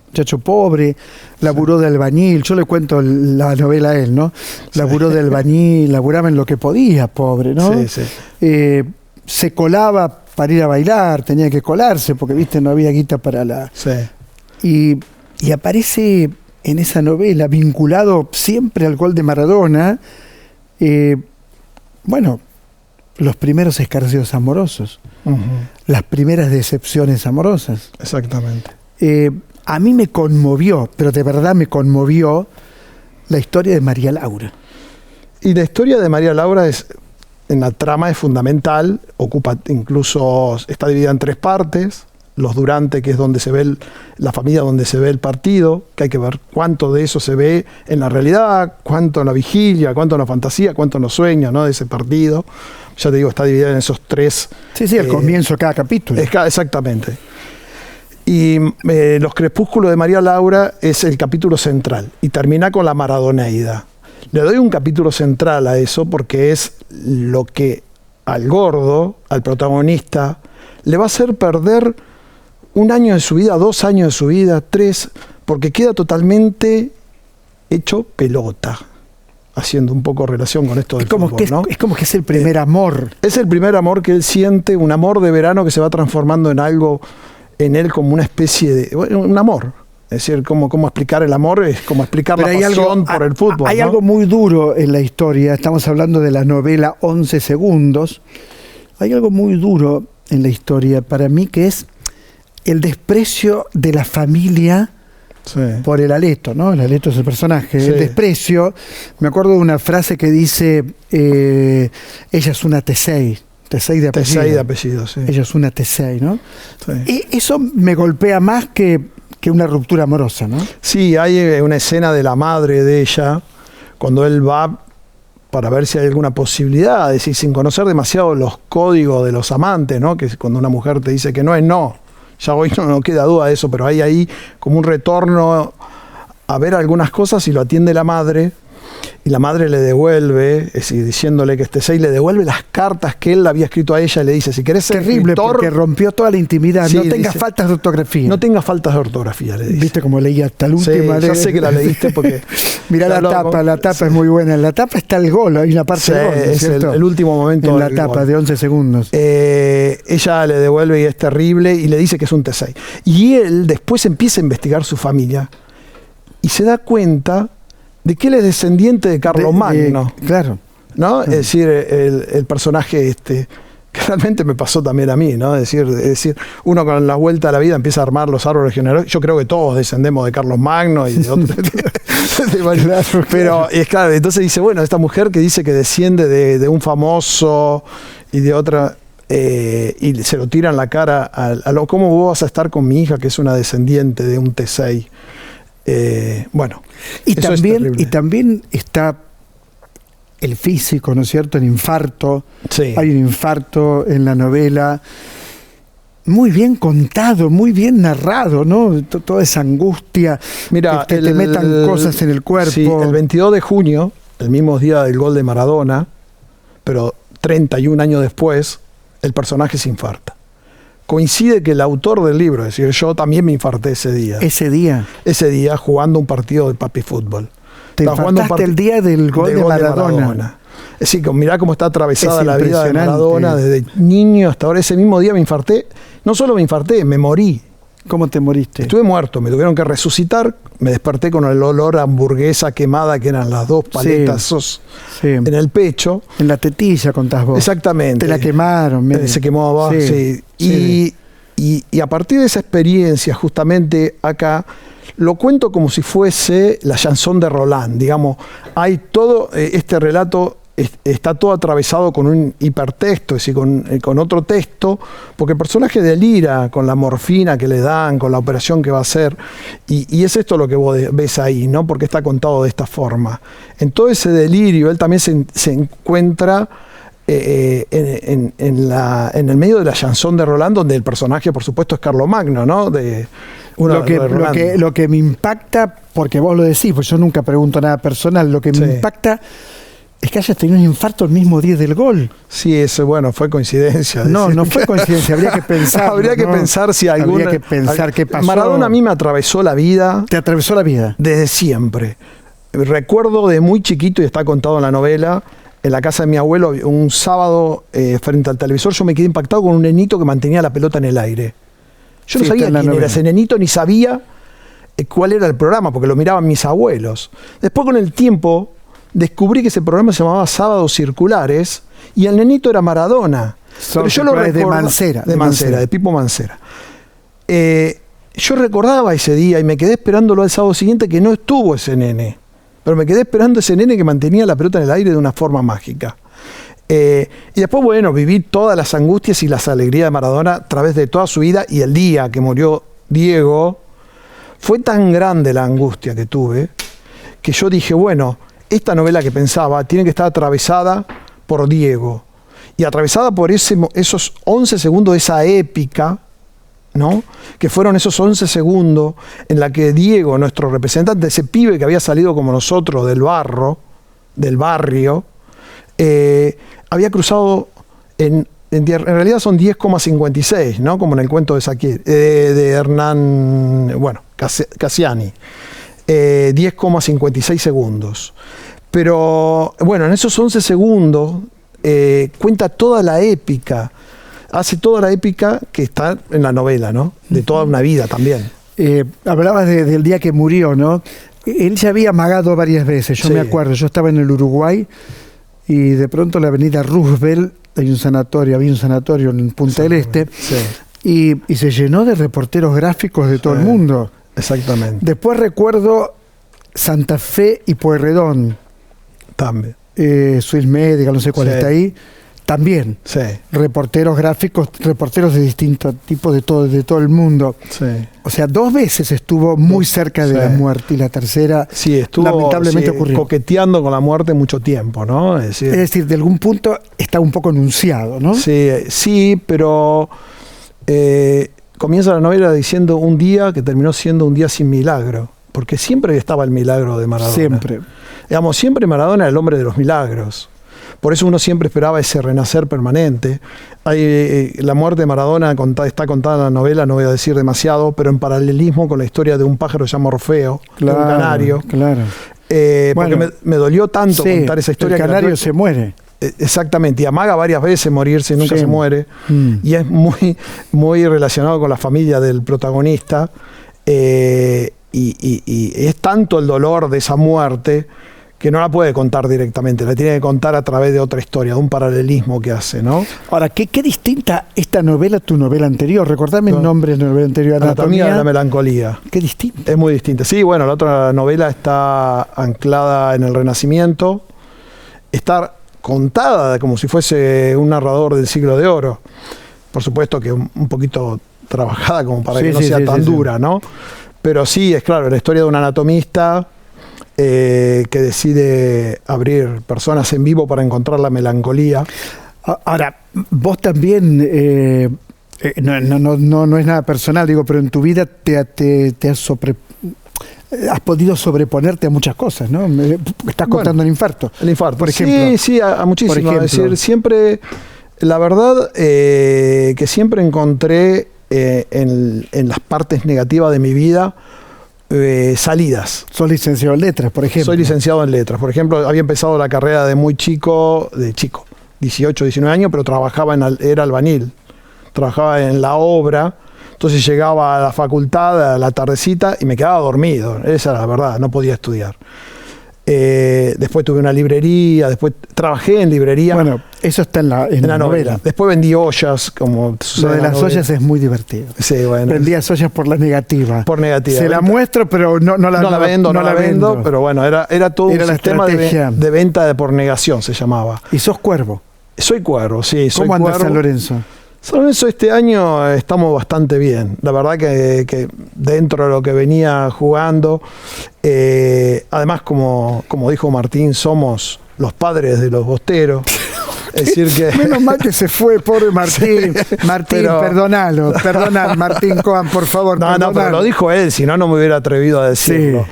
Speaker 1: Muchacho pobre, laburó de albañil. Yo le cuento la novela a él, ¿no? Laburó de albañil, laburaba en lo que podía, pobre, ¿no?
Speaker 4: Sí, sí.
Speaker 1: Se colaba para ir a bailar, tenía que colarse porque, viste, no había guita para la...
Speaker 4: Sí.
Speaker 1: Y aparece en esa novela, vinculado siempre al gol de Maradona, bueno, los primeros escarceos amorosos, las primeras decepciones amorosas.
Speaker 4: Exactamente.
Speaker 1: A mí me conmovió, pero de verdad me conmovió, la historia de María Laura.
Speaker 4: Y la historia de María Laura en la trama es fundamental, incluso está dividida en 3 partes. Los Durante, que es donde se ve la familia, donde se ve el partido, que hay que ver cuánto de eso se ve en la realidad, cuánto en la vigilia, cuánto en la fantasía, cuánto en los sueños, ¿no?, de ese partido. Ya te digo, está dividida en esos 3.
Speaker 1: Sí, el comienzo de cada capítulo.
Speaker 4: Exactamente. Y Los Crepúsculos de María Laura es el capítulo central y termina con la Maradoneida. Le doy un capítulo central a eso porque es lo que al gordo, al protagonista, le va a hacer perder 1 año de su vida, 2 años de su vida, 3, porque queda totalmente hecho pelota, haciendo un poco relación con esto del fútbol, ¿no?
Speaker 1: Es como que es el primer amor.
Speaker 4: Es el primer amor que él siente, un amor de verano que se va transformando en algo, en él como una especie de... un amor. Es decir, cómo explicar el amor, es como explicar la pasión por el fútbol.
Speaker 1: Hay,
Speaker 4: ¿no?
Speaker 1: algo muy duro en la historia, estamos hablando de la novela 11 segundos, hay algo muy duro en la historia para mí, que es el desprecio de la familia por el Aleto, ¿no? El Aleto es el personaje. Sí. El desprecio, me acuerdo de una frase que dice, ella es una Tesei de apellido.
Speaker 4: Tesei de apellido, sí.
Speaker 1: Ella es una Tesei, ¿no?
Speaker 4: Sí.
Speaker 1: Eso me golpea más que una ruptura amorosa, ¿no?
Speaker 4: Sí, hay una escena de la madre de ella, cuando él va para ver si hay alguna posibilidad, es decir, sin conocer demasiado los códigos de los amantes, ¿no? Que cuando una mujer te dice que no es no. Ya hoy no queda duda de eso, pero hay ahí como un retorno a ver algunas cosas y lo atiende la madre. Y la madre le devuelve, es decir, diciéndole que este 6 le devuelve las cartas que él había escrito a ella y le dice, si querés ser
Speaker 1: terrible,
Speaker 4: escritor,
Speaker 1: porque rompió toda la intimidad.
Speaker 4: Sí,
Speaker 1: no tengas
Speaker 4: dice,
Speaker 1: faltas de ortografía.
Speaker 4: no tengas faltas de ortografía, le dice.
Speaker 1: ¿Viste cómo leí hasta la última?
Speaker 4: Sí, ya sé que la leíste porque...
Speaker 1: Mirá la tapa
Speaker 4: sí.
Speaker 1: es muy buena. En la tapa está el gol, hay una parte
Speaker 4: Sí,
Speaker 1: del gol, ¿no es
Speaker 4: es
Speaker 1: cierto?
Speaker 4: el último momento
Speaker 1: en la
Speaker 4: del
Speaker 1: tapa
Speaker 4: gol.
Speaker 1: de 11 segundos.
Speaker 4: Ella le devuelve y es terrible y le dice que es un T6. Y él después empieza a investigar su familia y se da cuenta de que él es descendiente de Carlomagno.
Speaker 1: Claro.
Speaker 4: ¿No? Es decir, el personaje que realmente me pasó también a mí, ¿no? Es decir, uno con la vuelta a la vida empieza a armar los árboles genealógicos. Yo creo que todos descendemos de Carlomagno y de otros. Pero es claro, entonces dice, bueno, esta mujer que dice que desciende de un famoso y de otra, y se lo tira en la cara ¿cómo vos vas a estar con mi hija que es una descendiente de un T6? Bueno,
Speaker 1: y también está el físico, ¿no es cierto? El infarto.
Speaker 4: Sí.
Speaker 1: Hay un infarto en la novela. Muy bien contado, muy bien narrado, ¿no? Toda esa angustia.
Speaker 4: Mira,
Speaker 1: que te metan cosas en el cuerpo.
Speaker 4: Sí, el 22 de junio, el mismo día del gol de Maradona, pero 31 años después, el personaje se infarta. Coincide que el autor del libro, es decir, yo también me infarté ese día.
Speaker 1: Ese día
Speaker 4: jugando un partido de papi fútbol.
Speaker 1: Te infartaste el día del gol de Maradona.
Speaker 4: Es decir, mirá cómo está atravesada la vida de
Speaker 1: impresionante.
Speaker 4: Maradona desde niño hasta ahora. Ese mismo día me infarté. No solo me infarté, me morí.
Speaker 1: ¿Cómo te moriste?
Speaker 4: Estuve muerto, me tuvieron que resucitar. Me desperté con el olor a hamburguesa quemada, que eran las 2 paletas en el pecho.
Speaker 1: En la tetilla, contás vos.
Speaker 4: Exactamente.
Speaker 1: Te la quemaron.
Speaker 4: Se quemó abajo, sí. Y a partir de esa experiencia, justamente acá, lo cuento como si fuese la chanson de Roland. Digamos, hay todo, este relato está todo atravesado con un hipertexto, es decir, con otro texto, porque el personaje delira con la morfina que le dan, con la operación que va a hacer, y es esto lo que vos ves ahí, ¿no? Porque está contado de esta forma. En todo ese delirio, él también se encuentra en el medio de la chanson de Roland, donde el personaje, por supuesto, es Carlomagno, ¿no? Lo
Speaker 1: que me impacta, porque vos lo decís, pues yo nunca pregunto nada personal, lo que me impacta es que hayas tenido un infarto el mismo día del gol.
Speaker 4: Sí, eso, bueno, fue coincidencia.
Speaker 1: No fue coincidencia, habría que pensar.
Speaker 4: Habría que pensar si alguna...
Speaker 1: Habría que pensar qué pasó.
Speaker 4: Maradona a mí me atravesó la vida.
Speaker 1: ¿Te atravesó la vida?
Speaker 4: Desde siempre. Recuerdo de muy chiquito, y está contado en la novela, en la casa de mi abuelo, un sábado frente al televisor, yo me quedé impactado con un nenito que mantenía la pelota en el aire. Yo no sabía quién era ese nenito, ni sabía cuál era el programa, porque lo miraban mis abuelos. Después, con el tiempo, descubrí que ese programa se llamaba Sábados Circulares y el nenito era Maradona. Pero yo lo recordaba, de Mancera, de Pipo Mancera. Yo recordaba ese día y me quedé esperándolo al sábado siguiente, que no estuvo ese nene. Pero me quedé esperando ese nene que mantenía la pelota en el aire de una forma mágica. Y después, bueno, viví todas las angustias y las alegrías de Maradona a través de toda su vida, y el día que murió Diego, fue tan grande la angustia que tuve, que yo dije, bueno, esta novela que pensaba tiene que estar atravesada por Diego, y atravesada por esos 11 segundos de esa épica, ¿no? Que fueron esos 11 segundos en la que Diego, nuestro representante, ese pibe que había salido como nosotros del barrio, había cruzado en realidad son 10,56, ¿no? Como en el cuento de Hernán, bueno, Cassiani. 10,56 segundos. Pero, bueno, en esos 11 segundos cuenta toda la épica, hace toda la épica que está en la novela, ¿no? De toda una vida también.
Speaker 1: Hablabas del día que murió, ¿no? Él se había amagado varias veces, yo me acuerdo, yo estaba en el Uruguay y de pronto en la avenida Roosevelt había un sanatorio en Punta del Este, y se llenó de reporteros gráficos de todo el mundo.
Speaker 4: Exactamente.
Speaker 1: Después recuerdo Santa Fe y Pueyrredón.
Speaker 4: También.
Speaker 1: Swiss Medical, no sé cuál está ahí. también.
Speaker 4: Sí.
Speaker 1: Reporteros gráficos, reporteros de distintos tipos de todo el mundo.
Speaker 4: Sí.
Speaker 1: O sea, 2 veces estuvo muy cerca de la muerte y la tercera
Speaker 4: estuvo
Speaker 1: lamentablemente ocurrió.
Speaker 4: Coqueteando con la muerte mucho tiempo, ¿no?
Speaker 1: Es decir, de algún punto está un poco anunciado, ¿no?
Speaker 4: Sí, pero comienza la novela diciendo un día que terminó siendo un día sin milagro, porque siempre estaba el milagro de Maradona.
Speaker 1: Siempre.
Speaker 4: Digamos, siempre Maradona era el hombre de los milagros. Por eso uno siempre esperaba ese renacer permanente. La muerte de Maradona está contada en la novela, no voy a decir demasiado, pero en paralelismo con la historia de un pájaro llamado Orfeo, de un canario.
Speaker 1: Claro.
Speaker 4: Porque me dolió tanto contar esa historia.
Speaker 1: El canario se muere.
Speaker 4: Exactamente, y amaga varias veces morirse y nunca se muere. Y es muy, muy relacionado con la familia del protagonista. Y es tanto el dolor de esa muerte que no la puede contar directamente, la tiene que contar a través de otra historia, de un paralelismo que hace, ¿no?
Speaker 1: Ahora, ¿qué distinta esta novela a tu novela anterior? Recordame el nombre de la novela anterior.
Speaker 4: Anatomía de la melancolía.
Speaker 1: Qué distinta.
Speaker 4: Es muy distinta. Sí, bueno, la otra novela está anclada en el Renacimiento, está contada como si fuese un narrador del Siglo de Oro. Por supuesto que un poquito trabajada como para que no sea tan dura, ¿no? Pero sí, es claro, la historia de un anatomista que decide abrir personas en vivo para encontrar la melancolía.
Speaker 1: Ahora, vos también, no es nada personal, digo, pero en tu vida has podido sobreponerte a muchas cosas, ¿no? Estás contando el infarto.
Speaker 4: El infarto,
Speaker 1: por ejemplo.
Speaker 4: Sí, a muchísimo. Es decir, siempre, la verdad, que siempre encontré en las partes negativas de mi vida salidas.
Speaker 1: ¿Sos licenciado en letras, por ejemplo?
Speaker 4: Soy licenciado en letras. Por ejemplo, había empezado la carrera de muy chico, 18, 19 años, pero era albañil. Trabajaba en la obra. Entonces llegaba a la facultad a la tardecita y me quedaba dormido. Esa era la verdad, no podía estudiar. Después tuve una librería, después trabajé en librería.
Speaker 1: Bueno, eso está en la novela.
Speaker 4: Después vendí ollas, como
Speaker 1: lo de las ollas es muy divertido.
Speaker 4: Sí, bueno.
Speaker 1: Vendías ollas por la negativa.
Speaker 4: Por negativa.
Speaker 1: Se la muestro, pero no la vendo.
Speaker 4: Pero bueno, era todo un sistema de venta por negación, se llamaba.
Speaker 1: ¿Y sos cuervo?
Speaker 4: Soy cuervo, sí.
Speaker 1: ¿Cómo anda San Lorenzo?
Speaker 4: San Lorenzo este año estamos bastante bien. La verdad que dentro de lo que venía jugando, además como dijo Martín, somos los padres de los bosteros. Es decir que...
Speaker 1: Menos mal que se fue, pobre Martín. Sí, Martín, perdonalo, Martín Coan, por favor.
Speaker 4: No, pero lo dijo él, si no me hubiera atrevido a decirlo. Sí.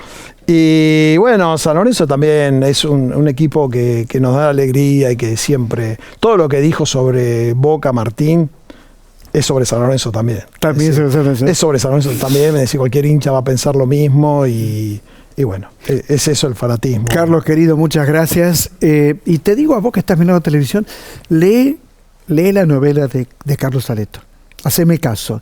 Speaker 4: Y bueno, San Lorenzo también es un equipo que nos da alegría y que siempre... Todo lo que dijo sobre Boca Martín es sobre San Lorenzo también.
Speaker 1: También
Speaker 4: es sobre San Lorenzo también. Me decía, cualquier hincha va a pensar lo mismo y bueno, es eso el fanatismo.
Speaker 1: Carlos, querido, muchas gracias. Y te digo a vos que estás mirando televisión, lee la novela de Carlos Aleto. Haceme caso.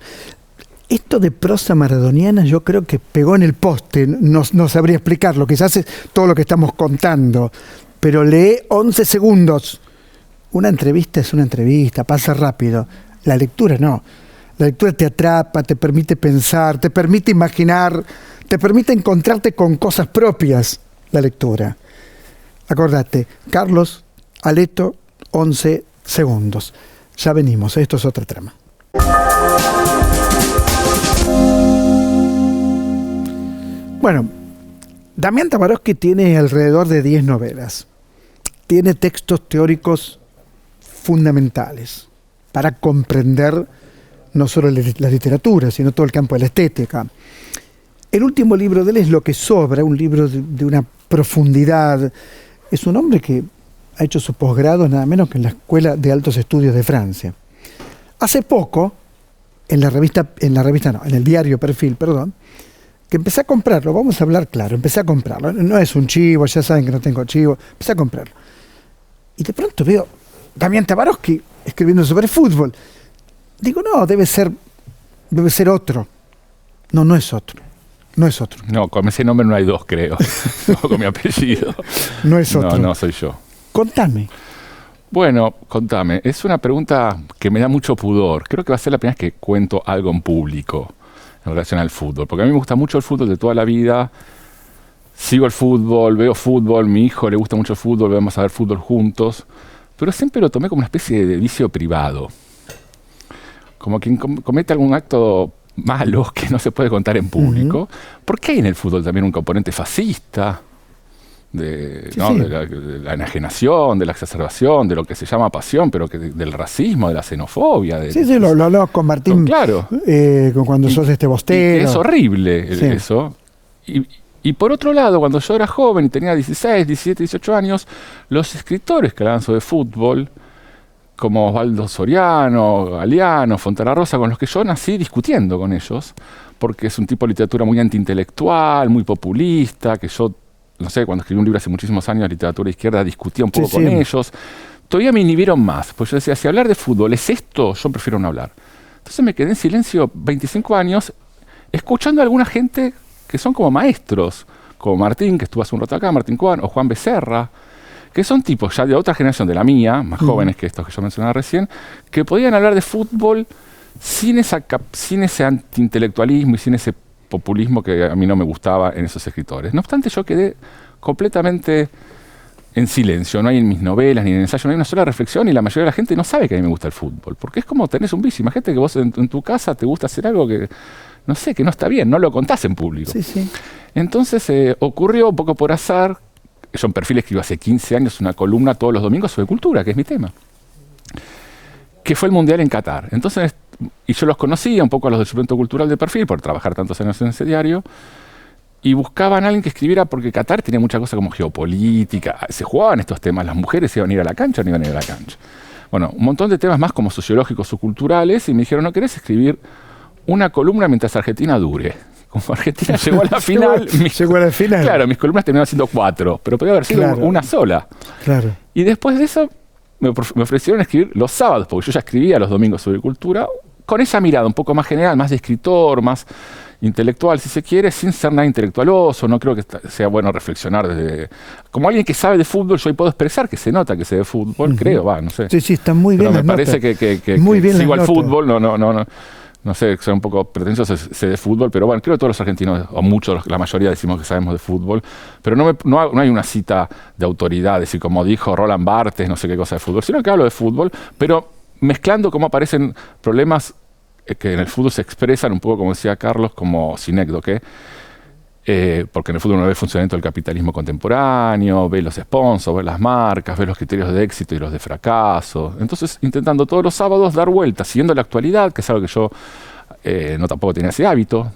Speaker 1: Esto de prosa maradoniana yo creo que pegó en el poste, no sabría explicarlo, quizás es todo lo que estamos contando, pero lee 11 segundos. Una entrevista es una entrevista, pasa rápido. La lectura no. La lectura te atrapa, te permite pensar, te permite imaginar, te permite encontrarte con cosas propias, la lectura. Acordate, Carlos Aleto, 11 segundos. Ya venimos, esto es Otra Trama. Bueno, Damián Tabarovsky tiene alrededor de 10 novelas. Tiene textos teóricos fundamentales para comprender no solo la literatura, sino todo el campo de la estética. El último libro de él es Lo que sobra, un libro de una profundidad. Es un hombre que ha hecho su posgrado nada menos que en la Escuela de Altos Estudios de Francia. Hace poco, en el diario Perfil, que empecé a comprarlo, vamos a hablar claro, empecé a comprarlo. No es un chivo, ya saben que no tengo chivo, empecé a comprarlo. Y de pronto veo Damián Tabarovsky escribiendo sobre fútbol. Digo, no, debe ser otro. No es otro. No es otro.
Speaker 5: No, con ese nombre no hay dos, creo. No, con mi apellido.
Speaker 1: No es otro.
Speaker 5: No soy yo.
Speaker 1: Contame.
Speaker 5: Bueno, contame. Es una pregunta que me da mucho pudor. Creo que va a ser la primera vez que cuento algo en público en relación al fútbol. Porque a mí me gusta mucho el fútbol de toda la vida. Sigo el fútbol, veo fútbol. Mi hijo le gusta mucho el fútbol, vamos a ver fútbol juntos. pero siempre lo tomé como una especie de vicio privado. Como quien comete algún acto malo que no se puede contar en público. ¿Por qué hay en el fútbol también un componente fascista? De la enajenación, de la exacerbación, de lo que se llama pasión, pero del racismo, de la xenofobia.
Speaker 1: Lo hablamos con Martín,
Speaker 5: claro.
Speaker 1: Cuando sos bostero.
Speaker 5: Y es horrible eso. Y por otro lado, cuando yo era joven y tenía 16, 17, 18 años, los escritores que hablaban sobre fútbol, como Osvaldo Soriano, Galeano, Fontana Rosa, con los que yo nací discutiendo con ellos, porque es un tipo de literatura muy antiintelectual, muy populista, que yo, no sé, cuando escribí un libro hace muchísimos años, literatura de izquierda, discutía un poco con ellos. Todavía me inhibieron más, pues yo decía, si hablar de fútbol es esto, yo prefiero no hablar. Entonces me quedé en silencio 25 años, escuchando a alguna gente que son como maestros, como Martín, que estuvo hace un rato acá, Martín Cuán, o Juan Becerra, que son tipos ya de otra generación, de la mía, más jóvenes que estos que yo mencionaba recién, que podían hablar de fútbol sin ese antiintelectualismo y sin ese populismo que a mí no me gustaba en esos escritores. No obstante, yo quedé completamente en silencio. No hay en mis novelas ni en ensayos, no hay una sola reflexión y la mayoría de la gente no sabe que a mí me gusta el fútbol, porque es como tenés un vicio. Imagínate que vos en tu casa te gusta hacer algo que, no sé, que no está bien, no lo contás en público. Entonces ocurrió un poco por azar. Yo en Perfil escribo hace 15 años una columna todos los domingos sobre cultura, que es mi tema, que fue el Mundial en Qatar. Entonces, y yo los conocía un poco a los del suplemento cultural de Perfil, por trabajar tantos años en ese diario, y buscaban a alguien que escribiera, porque Qatar tenía mucha cosa como geopolítica, se jugaban estos temas, las mujeres iban a ir a la cancha o no iban a ir a la cancha. Bueno, un montón de temas más como sociológicos o culturales, y me dijeron, ¿no querés escribir una columna mientras Argentina dure? Como Argentina llegó a la final.
Speaker 1: Llegó a la final.
Speaker 5: Claro, mis columnas terminaron siendo 4, pero podía haber sido una sola.
Speaker 1: Claro.
Speaker 5: Y después de eso me ofrecieron escribir los sábados, porque yo ya escribía los domingos sobre cultura, con esa mirada un poco más general, más de escritor, más intelectual, si se quiere, sin ser nada intelectualoso. No creo que sea bueno reflexionar desde... Como alguien que sabe de fútbol, yo ahí puedo expresar que se nota que sé de fútbol, creo, no sé.
Speaker 1: Sí, está muy bien.
Speaker 5: Pero me parece que
Speaker 1: muy bien
Speaker 5: sigo al fútbol, no sé, soy un poco pretencioso, sé de fútbol, pero bueno, creo que todos los argentinos, o muchos, la mayoría decimos que sabemos de fútbol, pero no hay una cita de autoridad, decir, como dijo Roland Barthes, no sé qué cosa de fútbol, sino que hablo de fútbol, pero mezclando cómo aparecen problemas que en el fútbol se expresan, un poco como decía Carlos, como sinécdoque, porque en el fútbol uno ve el funcionamiento del capitalismo contemporáneo, ve los sponsors, ve las marcas, ve los criterios de éxito y los de fracaso. Entonces, intentando todos los sábados dar vueltas, siguiendo la actualidad, que es algo que yo no tampoco tenía ese hábito.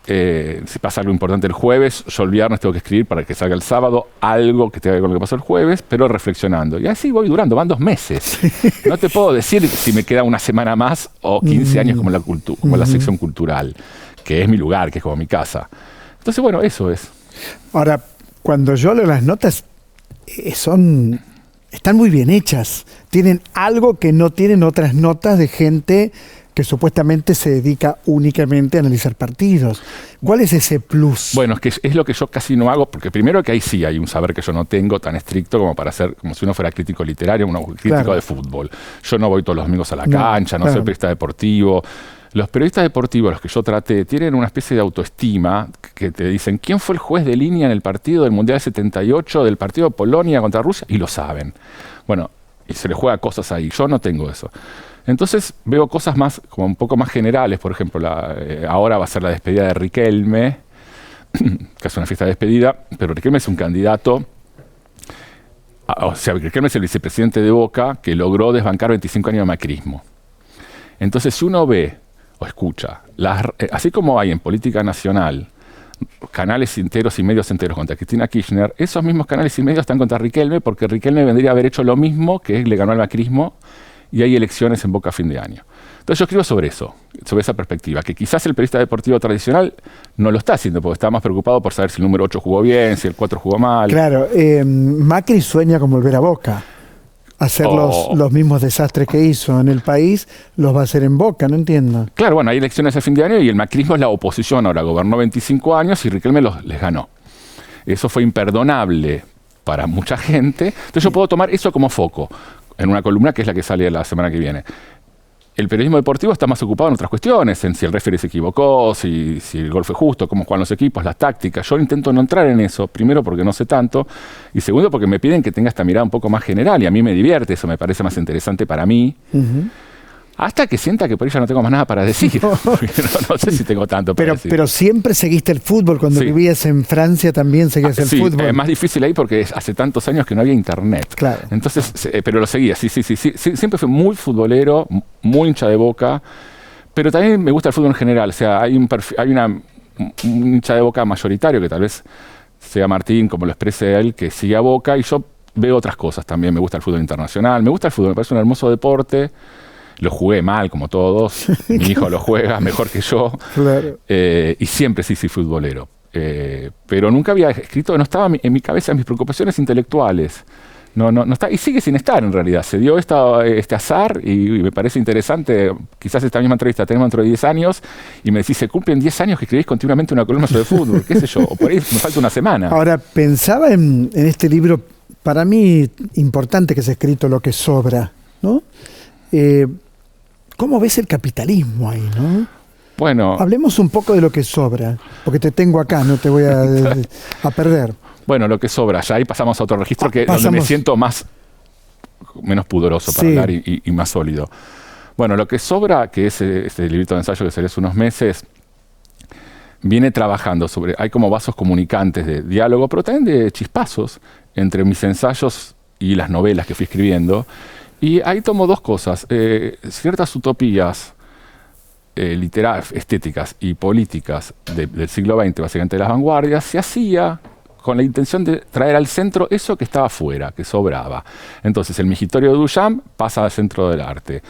Speaker 5: Si pasa algo importante el jueves, yo el viernes tengo que escribir para que salga el sábado algo que tenga que ver con lo que pasó el jueves, pero reflexionando. Y así voy durando, van 2 meses. No te puedo decir si me queda una semana más o 15 años como la sección cultural, que es mi lugar, que es como mi casa. Entonces, bueno, eso es.
Speaker 1: Ahora, cuando yo leo las notas, están muy bien hechas. Tienen algo que no tienen otras notas de gente que supuestamente se dedica únicamente a analizar partidos. ¿Cuál es ese plus?
Speaker 5: Bueno, es lo que yo casi no hago, porque primero que ahí sí hay un saber que yo no tengo tan estricto como para ser, como si uno fuera crítico literario, crítico de fútbol. Yo no voy todos los domingos a la cancha, no soy periodista deportivo. Los periodistas deportivos, los que yo traté, tienen una especie de autoestima que te dicen quién fue el juez de línea en el partido del Mundial 78, del partido de Polonia contra Rusia, y lo saben. Bueno, y se les juega cosas ahí. Yo no tengo eso. Entonces veo cosas más, como un poco más generales. Por ejemplo, ahora va a ser la despedida de Riquelme, que es una fiesta de despedida, pero Riquelme es un candidato. O sea, Riquelme es el vicepresidente de Boca que logró desbancar 25 años de macrismo. Entonces, si uno ve o escucha, así como hay en política nacional canales enteros y medios enteros contra Cristina Kirchner, esos mismos canales y medios están contra Riquelme, porque Riquelme vendría a haber hecho lo mismo que le ganó al macrismo, y hay elecciones en Boca a fin de año. Entonces yo escribo sobre eso, sobre esa perspectiva, que quizás el periodista deportivo tradicional no lo está haciendo, porque está más preocupado por saber si el número 8 jugó bien, si el 4 jugó mal.
Speaker 1: Claro, Macri sueña con volver a Boca. Hacer los mismos desastres que hizo en el país, los va a hacer en Boca, no entiendo.
Speaker 5: Claro, bueno, hay elecciones a fin de año y el macrismo es la oposición, ahora gobernó 25 años y Riquelme les ganó. Eso fue imperdonable para mucha gente. Entonces yo puedo tomar eso como foco en una columna que es la que sale la semana que viene. el periodismo deportivo está más ocupado en otras cuestiones, en si el referee se equivocó, si el gol fue justo, cómo juegan los equipos, las tácticas. Yo intento no entrar en eso, primero porque no sé tanto, y segundo porque me piden que tenga esta mirada un poco más general, y a mí me divierte, eso me parece más interesante para mí. Hasta que sienta que por ella no tengo más nada para decir. No sé si tengo tanto para decir.
Speaker 1: Pero siempre seguiste el fútbol. Cuando vivías en Francia también seguías el fútbol.
Speaker 5: Es más difícil ahí porque hace tantos años que no había internet.
Speaker 1: Claro.
Speaker 5: Entonces, pero lo seguía, sí. Siempre fui muy futbolero, muy hincha de Boca. Pero también me gusta el fútbol en general. O sea, hay un hincha de Boca mayoritario que tal vez sea Martín, como lo exprese él, que sigue a Boca. Y yo veo otras cosas también. Me gusta el fútbol internacional. Me gusta el fútbol, me parece un hermoso deporte. Lo jugué mal, como todos. Mi hijo lo juega mejor que yo.
Speaker 1: Claro.
Speaker 5: Y siempre sí futbolero. Pero nunca había escrito, no estaba en mi cabeza mis preocupaciones intelectuales. No está, y sigue sin estar en realidad. Se dio este azar y me parece interesante. Quizás esta misma entrevista tenemos dentro de 10 años y me decís, se cumplen 10 años que escribís continuamente una columna sobre fútbol, qué sé yo, o por ahí me falta una semana.
Speaker 1: Ahora, pensaba en este libro, para mí importante que se ha escrito Lo que sobra, ¿no? ¿Cómo ves el capitalismo ahí, no?
Speaker 5: Bueno,
Speaker 1: hablemos un poco de lo que sobra, porque te tengo acá, no te voy a perder.
Speaker 5: Bueno, lo que sobra, ya ahí pasamos a otro registro donde me siento menos pudoroso para hablar y más sólido. Bueno, lo que sobra, que es este librito de ensayo que salió hace unos meses, viene trabajando hay como vasos comunicantes de diálogo, pero también de chispazos entre mis ensayos y las novelas que fui escribiendo. Y ahí tomo dos cosas, ciertas utopías estéticas y políticas del siglo XX, básicamente de las vanguardias, se hacía con la intención de traer al centro eso que estaba afuera, que sobraba. Entonces el migitorio de Duchamp pasa al centro del arte.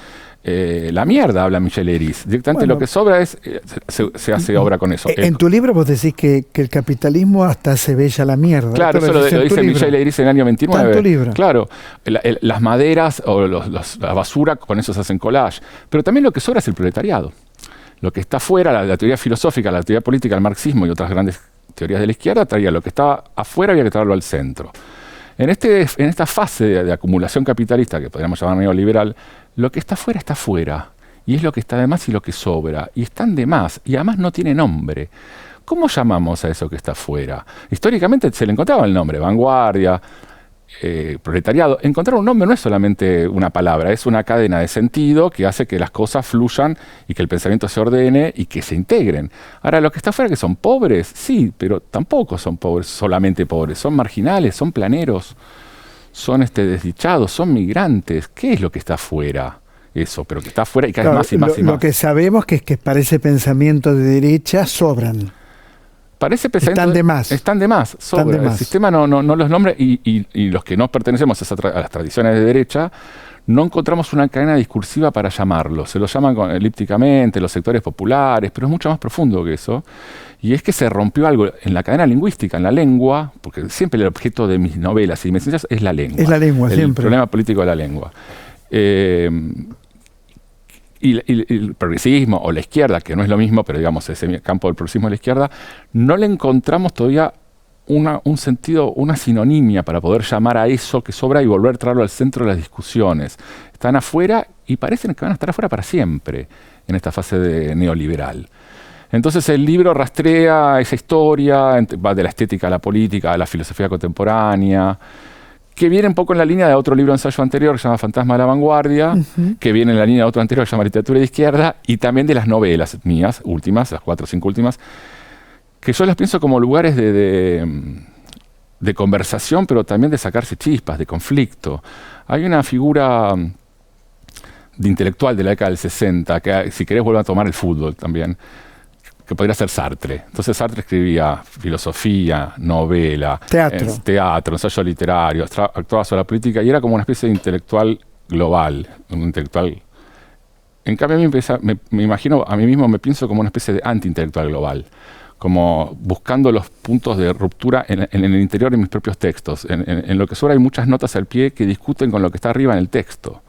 Speaker 5: La mierda, habla Michel Leiris. Directamente lo que sobra es se hace obra con eso.
Speaker 1: En tu libro vos decís que el capitalismo hasta hace bella la mierda.
Speaker 5: Claro, eso lo dice Michel Leiris en el año 29.
Speaker 1: ¿En tu libro?
Speaker 5: Claro, las maderas o la basura, con eso se hacen collage. Pero también lo que sobra es el proletariado. Lo que está fuera, la teoría filosófica, la teoría política, el marxismo y otras grandes teorías de la izquierda, traía lo que estaba afuera, había que traerlo al centro. En esta fase de acumulación capitalista, que podríamos llamar neoliberal, lo que está fuera, y es lo que está de más y lo que sobra, y están de más, y además no tiene nombre. ¿Cómo llamamos a eso que está fuera? Históricamente se le encontraba el nombre, vanguardia, proletariado. Encontrar un nombre no es solamente una palabra, es una cadena de sentido que hace que las cosas fluyan y que el pensamiento se ordene y que se integren. Ahora, lo que está afuera, que son pobres, sí, pero tampoco son pobres, solamente pobres, son marginales, son planeros, son desdichados, son migrantes. ¿Qué es lo que está afuera? Eso, pero que está afuera y cada vez más y más y más.
Speaker 1: Lo que sabemos que es que para ese pensamiento de derecha sobran.
Speaker 5: Parece
Speaker 1: están de más.
Speaker 5: Están de más. El sistema no los nombra y los que no pertenecemos a las tradiciones de derecha no encontramos una cadena discursiva para llamarlo. Se lo llaman elípticamente los sectores populares, pero es mucho más profundo que eso. Y es que se rompió algo en la cadena lingüística, en la lengua, porque siempre el objeto de mis novelas y mis ensayos es la lengua.
Speaker 1: Es la lengua, siempre.
Speaker 5: El problema político de la lengua. Y el progresismo o la izquierda, que no es lo mismo, pero digamos ese campo del progresismo de la izquierda, no le encontramos todavía un sentido, una sinonimia para poder llamar a eso que sobra y volver a traerlo al centro de las discusiones. Están afuera y parecen que van a estar afuera para siempre en esta fase neoliberal. Entonces el libro rastrea esa historia, va de la estética a la política, a la filosofía contemporánea, que viene un poco en la línea de otro libro de ensayo anterior que se llama Fantasma de la Vanguardia, que viene en la línea de otro anterior que se llama Literatura de Izquierda, y también de las novelas mías, últimas, las 4 o 5 últimas, que yo las pienso como lugares de conversación, pero también de sacarse chispas, de conflicto. Hay una figura de intelectual de la década del 60, que si querés vuelve a tomar el fútbol también, que podría ser Sartre. Entonces Sartre escribía filosofía, novela, teatro, ensayo literario, actuaba sobre la política y era como una especie de intelectual global, un intelectual. En cambio me imagino a mí mismo, me pienso como una especie de anti-intelectual global, como buscando los puntos de ruptura en el interior de mis propios textos. En lo que sobra hay muchas notas al pie que discuten con lo que está arriba en el texto,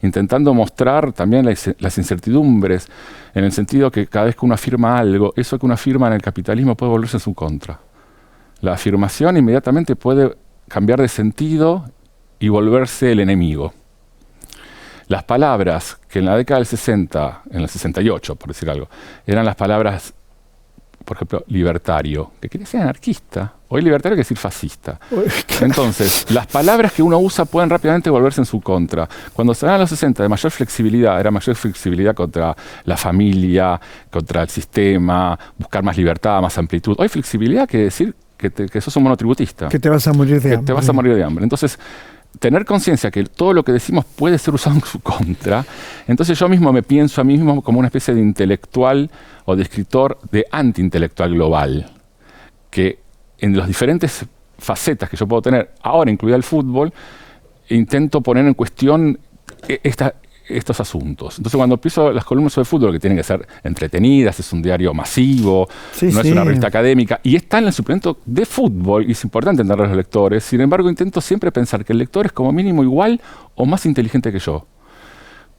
Speaker 5: intentando mostrar también las incertidumbres, en el sentido que cada vez que uno afirma algo, eso que uno afirma en el capitalismo puede volverse en su contra. La afirmación inmediatamente puede cambiar de sentido y volverse el enemigo. las palabras que en la década del 60, en el 68, por decir algo, eran las palabras, por ejemplo, libertario, que quería decir anarquista. Hoy libertario quiere decir fascista. Entonces, las palabras que uno usa pueden rápidamente volverse en su contra. Cuando se dan a los 60 de mayor flexibilidad, era mayor flexibilidad contra la familia, contra el sistema, buscar más libertad, más amplitud. Hoy flexibilidad quiere decir que sos un monotributista.
Speaker 1: Que te vas a morir de hambre.
Speaker 5: Que te vas a morir de hambre. Entonces, tener conciencia que todo lo que decimos puede ser usado en su contra. Entonces yo mismo me pienso a mí mismo como una especie de intelectual o de escritor de antiintelectual global, que en las diferentes facetas que yo puedo tener, ahora incluida el fútbol, intento poner en cuestión estos asuntos. Entonces cuando empiezo las columnas sobre fútbol, que tienen que ser entretenidas, es un diario masivo, no es una revista académica, y está en el suplemento de fútbol, y es importante entender a los lectores. Sin embargo, intento siempre pensar que el lector es como mínimo igual o más inteligente que yo.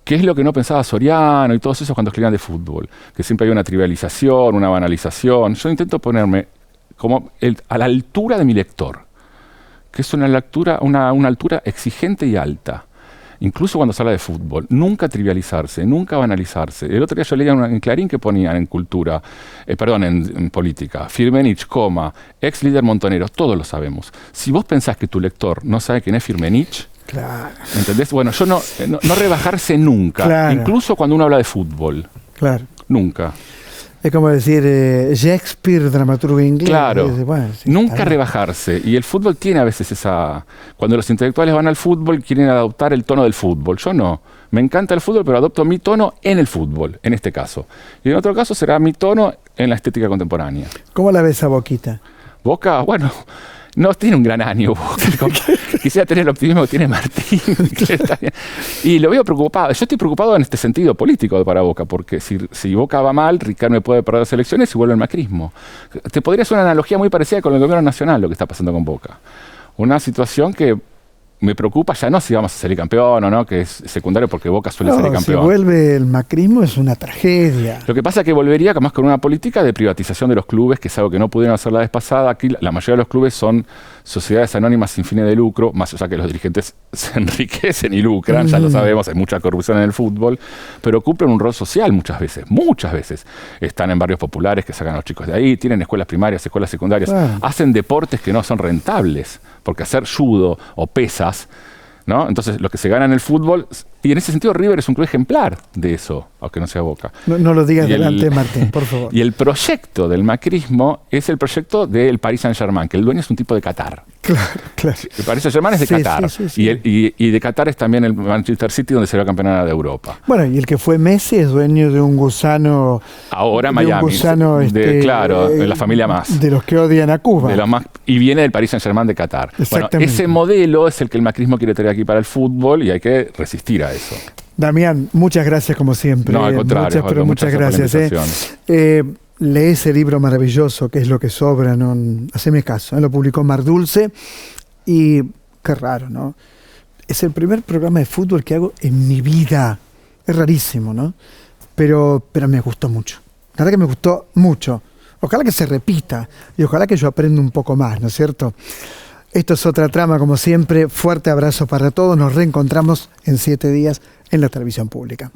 Speaker 5: Que es lo que no pensaba Soriano y todos esos cuando escribían de fútbol, que siempre hay una trivialización, una banalización. Yo intento ponerme como a la altura de mi lector, que es una altura exigente y alta. Incluso cuando se habla de fútbol, nunca trivializarse, nunca banalizarse. El otro día yo leía en Clarín que ponían en cultura, en política, Firmenich, ex líder Montonero, todos lo sabemos. Si vos pensás que tu lector no sabe quién es Firmenich,
Speaker 1: claro.
Speaker 5: ¿Entendés? Bueno, yo no rebajarse nunca, claro. Incluso cuando uno habla de fútbol.
Speaker 1: Claro.
Speaker 5: Nunca.
Speaker 1: Es como decir Shakespeare, dramaturgo inglés.
Speaker 5: Claro,
Speaker 1: bueno, sí,
Speaker 5: nunca rebajarse. Y el fútbol tiene a veces esa... Cuando los intelectuales van al fútbol, quieren adoptar el tono del fútbol. Yo no. Me encanta el fútbol, pero adopto mi tono en el fútbol, en este caso. Y en otro caso será mi tono en la estética contemporánea.
Speaker 1: ¿Cómo la ves a Boquita?
Speaker 5: Boca, bueno... No tiene un gran año Boca. Quisiera tener el optimismo que tiene Martín. Y lo veo preocupado. Yo estoy preocupado en este sentido político para Boca, porque si Boca va mal, Ricardo puede perder las elecciones y vuelve el macrismo. Te podría hacer una analogía muy parecida con el gobierno nacional, lo que está pasando con Boca. Una situación que me preocupa ya no si vamos a salir campeón o no, que es secundario porque Boca suele salir campeón.
Speaker 1: Si vuelve el macrismo es una tragedia.
Speaker 5: Lo que pasa es que volvería más con una política de privatización de los clubes, que es algo que no pudieron hacer la vez pasada. Aquí la mayoría de los clubes son sociedades anónimas sin fines de lucro, más allá que los dirigentes se enriquecen y lucran, ya lo sabemos, hay mucha corrupción en el fútbol, pero cumplen un rol social muchas veces. Están en barrios populares que sacan a los chicos de ahí, tienen escuelas primarias, escuelas secundarias, hacen deportes que no son rentables, porque hacer judo o pesas, ¿no? Entonces, lo que se gana en el fútbol, y en ese sentido River es un club ejemplar de eso, aunque no sea Boca.
Speaker 1: No lo digas delante, Martín, por favor.
Speaker 5: Y el proyecto del macrismo es el proyecto del Paris Saint-Germain, que el dueño es un tipo de Qatar.
Speaker 1: Claro.
Speaker 5: El Paris Saint-Germain es de Qatar.
Speaker 1: Sí.
Speaker 5: Y de Qatar es también el Manchester City, donde será campeona de Europa.
Speaker 1: Bueno, y el que fue Messi es dueño de un gusano.
Speaker 5: Ahora Miami. Un
Speaker 1: gusano,
Speaker 5: de la familia más.
Speaker 1: De los que odian a Cuba.
Speaker 5: Y viene del Paris Saint-Germain de Qatar. Bueno, ese modelo es el que el macrismo quiere traer aquí para el fútbol y hay que resistir a eso.
Speaker 1: Damián, muchas gracias como siempre.
Speaker 5: No, al contrario.
Speaker 1: Muchas gracias. Lee ese libro maravilloso, que es Lo que sobra, ¿no? Haceme caso, lo publicó Mar Dulce y qué raro, ¿no? Es el primer programa de fútbol que hago en mi vida. Es rarísimo, ¿no? Pero me gustó mucho. La verdad que me gustó mucho. Ojalá que se repita y ojalá que yo aprenda un poco más, ¿no es cierto? Esto es Otra Trama, como siempre. Fuerte abrazo para todos. Nos reencontramos en 7 días en la televisión pública.